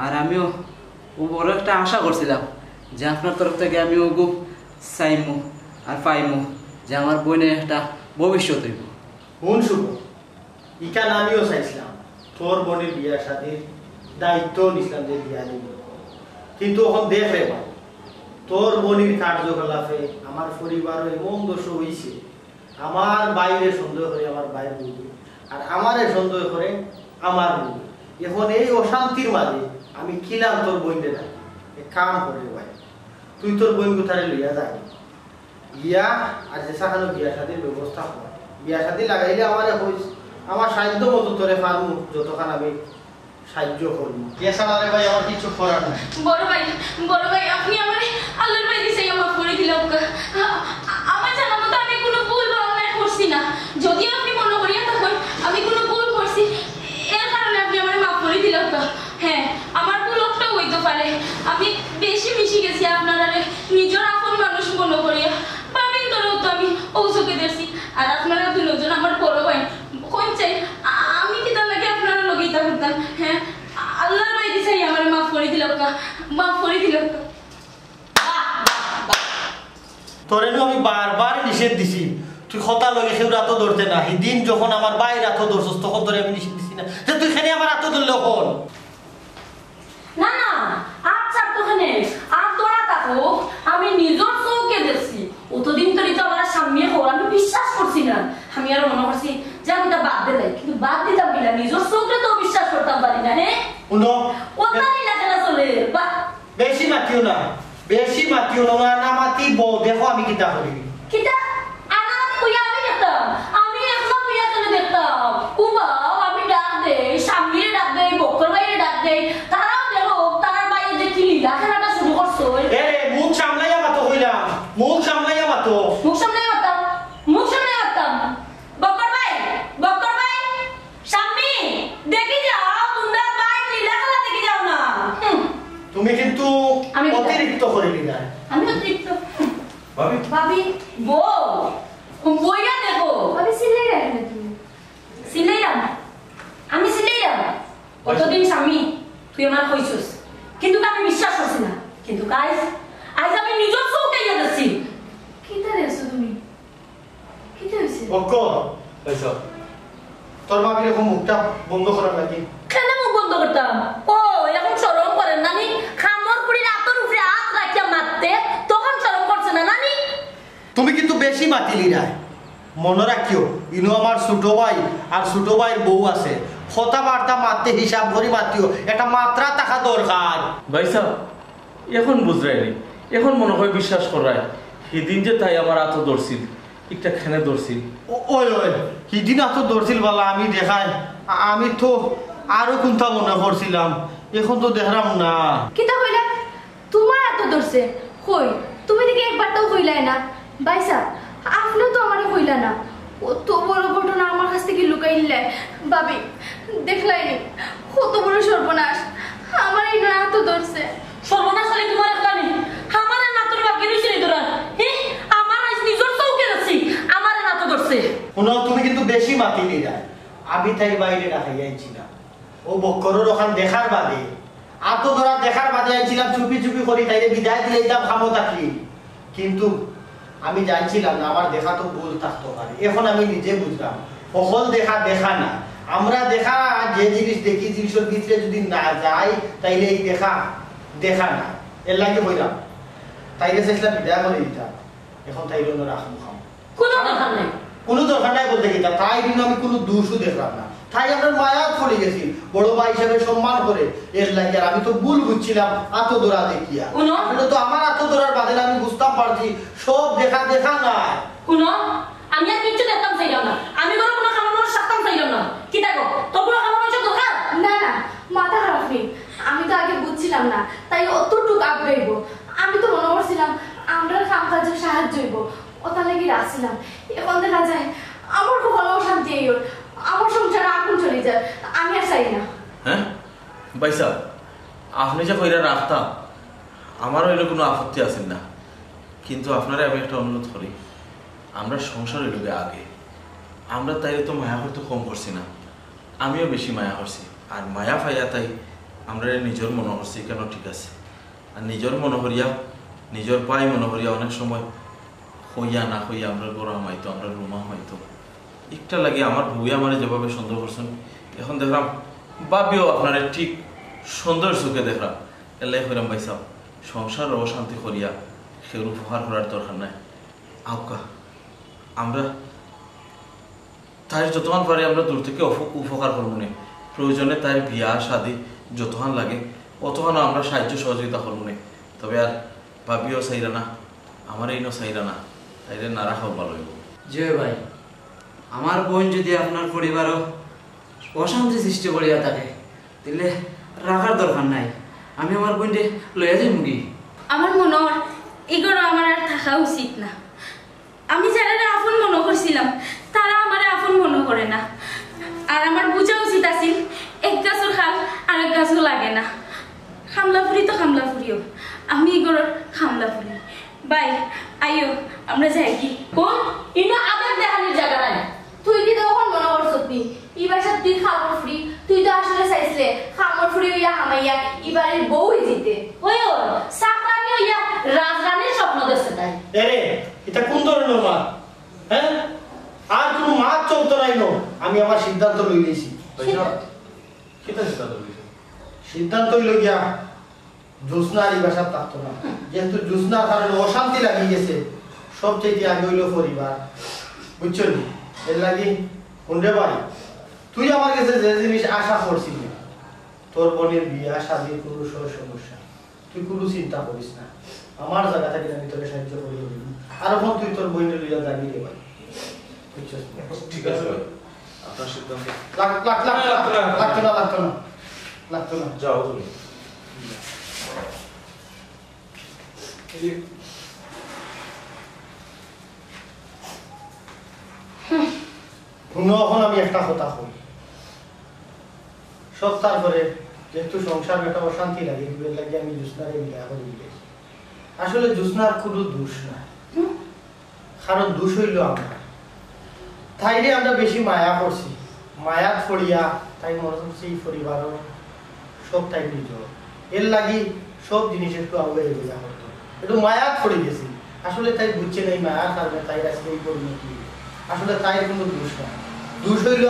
[SPEAKER 3] আর আমিও ও বড় একটা আশা করছিলাম যে আপনার তরফ থেকে আমিও খুব চাইমু আর পাইমু যে আমার বোনের একটা ভবিষ্যৎ হইব।
[SPEAKER 2] বোন শুভ ইকান আমিও চাইছিলাম তোর বোনের বিয়া শাদির দায়িত্ব নিছিলাম যে বিয়া দিব, কিন্তু এখন দেখ রে ভাই তোর বোনের কার্যকলাপে আমার পরিবারও এমন দোষ হয়েছে, আমার বাইরে সন্দেহ করে আমার বাইরে বলবে, আর আমারে সন্দেহ করে আমার বলবে। এখন এই অশান্তির মাঝে আমি খিলাম তোর বোনদের না, কাম করে ভাই তুই তোর বোন কোথায় লইয়া যাবি ইয়া, আর যে সাহানো বিয়া শাদির ব্যবস্থা কর, বিয়া শাদি লাগাইলে আমার আমার সাহায্য মতো তোরে পারবো, যতক্ষণ আমি সাহায্য করবো, এছাড়া রে ভাই আমার কিছু করার নাই।
[SPEAKER 6] বড় ভাই আপনি আমার আল্লাহর ভাই দিছে মাফ করে দিলাম, আমার
[SPEAKER 2] তোরে আমি বারবার নিষেধ দিছি তুই কথা লগে সেও রাতও ধরতে না সেদিন যখন আমার বাই রাতও ধরছস তখন তোরে আমি নিষেধ দিছি না যে তুই খেনে আমার রাতও ধরলে হন
[SPEAKER 1] না না আচ্ছা তোখানে আর তোরা থাকো আমি নিজের চোখে দেখছি অতদিন তো রিতা আমার সামনে হল আমি বিশ্বাস করছি না আমি আর মনে করছি যে আমি তা বাদ দিলাই কিন্তু বাদ দিতাম কিনা নিজের চোখে তো বিশ্বাস করতাম পারি না হ্যাঁ ওটাই না কেনা চলে
[SPEAKER 2] বেশি মাতিও না না মাতি বউ দেখো আমি কিতা করি
[SPEAKER 1] কিতা আনা কইয়া আমি দেখতাম আমি একলা কইয়া চলে দেখতাম উবাও আমি ডাক দেই সামনে ডাক দেই বকর বাইরে ডাক দেই তারাও দেখো তারার বাইরে যে কি লীলা খেলাটা শুরু করছো
[SPEAKER 2] মুখ সামলাইয়া মাতো হইলাম মুখ সামলাইয়া মাতো
[SPEAKER 1] বকর ভাই সামনে দেখি যাও তোমরা বাইরে লীলা খেলা দেখি যাও না
[SPEAKER 2] তুমি কিন্তু অতিরিক্ত করে নিলা
[SPEAKER 1] আমি অতিরিক্ত
[SPEAKER 2] ভাবি
[SPEAKER 4] ভাবি
[SPEAKER 1] বইয়া দেখো
[SPEAKER 4] ভাবি সিলাই রাখবে তুমি
[SPEAKER 1] সিলাইরাম আমি সিলাইরাম কতদিন স্বামী তুই আমার কইছস কিন্তু আমি বিশ্বাস করছি না কিন্তু গাইস আজ আমি নিজের চোখে গিয়ে দেখছি
[SPEAKER 4] কিটা দেখছো তুমি কিটা হইছে
[SPEAKER 2] বকর হইছো তোর ভাবির এরকম মুখটা বন্ধ করার লাগি
[SPEAKER 1] কেন মুখ বন্ধ করতাম ও এখন শরম করেন নানি খামর পুরি রাতের উপরে হাত রাখিয়া মারতে তখন শরম করছে না নানি
[SPEAKER 2] তুমি কিন্তু বেশি মাতিলি না মনে রাখিও ইনো আমার ছোট ভাই আর ছোট ভাইয়ের বউ আছে কথাবার্তা মারতে হিসাব করে মাতিও একটা মাত্রা থাকা দরকার
[SPEAKER 5] ভাই সাহেব এখন বুঝরাইনি এখন মনে হয় বিশ্বাস করায় সেদিন যে তাই আমার হাতও ধরছিল একটা খেনে ধরছিল
[SPEAKER 2] ওই সেদিন এত ধরছিল বলা আমি দেখাই আমি তো আরো কোনটা মনে করছিলাম এখন তো দেখলাম না
[SPEAKER 4] কিটা কইলা তোমার এত ধরছে কই তুমি দিকে একবারটাও কইলাই না বাইসা আপনিও তো আমারে কইলা না কত বড় ঘটনা আমার কাছ থেকে লুকাইলে ভাবি দেখলাইনি কত বড় সর্বনাশ আমার এই না এত ধরছে
[SPEAKER 1] সর্বনাশ হলে তোমার একলানি আমার না তোর বাকি রইছে তোরা হ্যাঁ আমার আজ নিজের চোখে দেখছি আমার না তো ধরছে
[SPEAKER 2] তুমি কিন্তু বেশি মাতিলি না আমি তাই বাইরে রাখাই আইছিলাম ও বকরের ওখান দেখার বাদে আতো ধরা দেখার বাদে আইছিলাম চুপি চুপি করি তাইলে বিদায় দিলে এইটা খামো থাকলি কিন্তু আমি জানছিলাম না আমার দেখা তো ভুল থাকতে পারে এখন আমি নিজে বুঝলাম সকল দেখা না আমরা দেখা যে জিনিস দেখি জিনিসের ভিতরে যদি না যাই তাইলে এই দেখা না এর লাগে হইলাম তাইলে চাইছিলাম বিদায় করে দিতাম এখন তাইলে রাখবো খাম কোনো দরকার নাই বলতে গেতাম তাই কিন্তু আমি কোনো দোষও দেখলাম না তাই আমরা মায়া পড়ে গেছি বড় ভাই হিসেবে সম্মান করে এর লাগে আর আমি তো ভুল বুঝছিলাম আত্মদোরা দেখিয়া আসলে তো আমার আত্মদোরার বাদে আমি বুঝতাম পারছি সব দেখা না
[SPEAKER 1] কোনো আমি আর কিছু দেখতাম চাইলাম না আমি কোনো খামানোর সাথতাম চাইলাম না কি দেখো তোমরা খামানোর দরকার
[SPEAKER 4] না মাথা খারাপ নেই আমি তো আগে বুঝছিলাম না তাই অতটুক আগাইব আমি তো মনে করছিলাম আমরা কাম কাজে সাহায্য হইব ওটা লাগি রাখছিলাম এখন দেখা যায় আমার খুব ভালো শান্তি এই আমার সংসার আগুন চলে যায় আমি আর চাই না
[SPEAKER 5] হ্যাঁ ভাই সাহেব আপনি যে কইরা রাখতাম আমারও এর কোনো আপত্তি আছে না কিন্তু আপনারা আমি একটা অনুরোধ করি আমরা সংসারের লোকে আগে আমরা তাই তো মায়া করতে কম করছি না আমিও বেশি মায়া করছি আর মায়া ফাইয়া তাই আমরা নিজের মনে করছি কেন ঠিক আছে আর নিজের মনে করিয়া নিজের পায়ে মনে করিয়া অনেক সময় হইয়া না হইয়া আমরা গোড়া হয়তো আমরা রুমা হয়তো একটা লাগে আমার বউই আমার যেভাবে সুন্দর করছেন এখন দেখলাম ভাবিও আপনারা ঠিক সুন্দর চোখে দেখলাম এলাই হইলাম ভাই সাহেব সংসার অশান্তি করিয়া সেগুলো উপহার করার দরকার নাই আউকা আমরা তাই যতক্ষণ পারি আমরা দূর থেকে উপকার করবো না প্রয়োজনে তাই বিয়া শাদি যতক্ষণ লাগে অতক্ষণ আমরা সাহায্য সহযোগিতা করবো না তবে আর ভাবিও চাইরা না আমার এই চাইরা না তাইলে না রাখাও ভালো হইব
[SPEAKER 3] জয় ভাই আমার বোন যদি আপনার পরিবারও অশান্তি সৃষ্টি করিয়া থাকে তাহলে রাখার দরকার নাই আমি আমার বোনকে লইয়া যাই মুগি
[SPEAKER 6] আমার মনে হয় এগুলো আমার আর থাকা উচিত না আমি যারা আপন মনে করছিলাম তারা আমার আপন মনে করে না আর আমার বোঝা উচিত আছিল এক গাছের খাল আর এক গাছও লাগে না খামলাফুরি তো খামলাফুরিও আমি এগুলোর খামলাফুরি বাই আইও আমরা যাই কি
[SPEAKER 1] কোন ইনো আবার দেখানোর জায়গা নাই
[SPEAKER 4] তুই কি তখন মনে করছ এবার সব তুই খামর ফুরি তুই তো আসলে চাইছিলে খামর ফুরি হইয়া হামাইয়া এবারের বউ জিতে
[SPEAKER 1] ওই সাকরানি হইয়া রাজরানীর স্বপ্ন দেখছে তাই
[SPEAKER 2] এরে এটা কোন ধরনের মাত? হ্যাঁ, আর কোনো মাত চলতো নাই নো। আমি আমার সিদ্ধান্ত লই নিয়েছি।
[SPEAKER 5] কিতা সিদ্ধান্ত লইছো?
[SPEAKER 2] সিদ্ধান্ত হইল গিয়া জ্যোৎস্নার এই বাসার থাকতো না, যেহেতু জ্যোৎস্নার কারণে অশান্তি লাগিয়ে গেছে। সবচেয়ে আগে হইল পরিবার, বুঝছো নি? এর লাগি কোনরে বাড়ি তুই আমার কাছে যে জিনিস আশা করছিলি, তোর বোনের বিয়া শাদির কোনো সমস্যা, তুই কোনো চিন্তা করিস না। আমার জায়গা থেকে আমি তোকে সাহায্য করি দিব। আর এখন তুই তোর বোনের লইয়া যাবি রে ভাই, বুঝছো?
[SPEAKER 5] ঠিক আছে ভাই, আপনার সিদ্ধান্ত।
[SPEAKER 2] লাগতো না।
[SPEAKER 5] যাও তুমি।
[SPEAKER 2] শুনো, এখন আমি একটা কথা কই। সব তারপরে যেহেতু সংসার একটা অশান্তি লাগে, এগুলোর লাগে আমি জ্যোৎস্নারে বিয়া করে দিয়েছি। আসলে জ্যোৎস্নার কোনো দোষ না, কারণ দোষ হইল আমরা। তাইরে আমরা বেশি মায়া করছি, মায়াত ফড়িয়া তাই মনে হচ্ছে এই পরিবারও সব তাই নিজ। এর লাগি সব জিনিস একটু আগে বিয়া করতো, একটু মায়াত পড়ে গেছি। আসলে তাই বুঝছে না এই মায়ার কারণে তাই আজকে এই পরিণতি। আসলে তাই কোনো দোষ না, দোষ হইল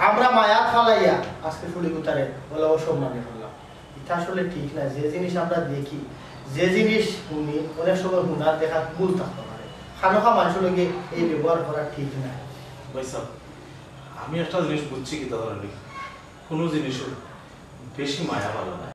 [SPEAKER 2] আমরা মায়াত ফালাইয়া আজকে ফুলি গুতারে বলে অসম্মানে করলাম। এটা আসলে ঠিক না। যে জিনিস আমরা দেখি, যে জিনিস শুনি, অনেক সময় হুনার দেখা ভুল থাকতে পারে। খানোখা মানুষের লগে এই ব্যবহার করা ঠিক না।
[SPEAKER 5] ভাইসা, আমি একটা জিনিস বুঝছি কি ধরনের কোনো জিনিসের বেশি মায়া ভালো না।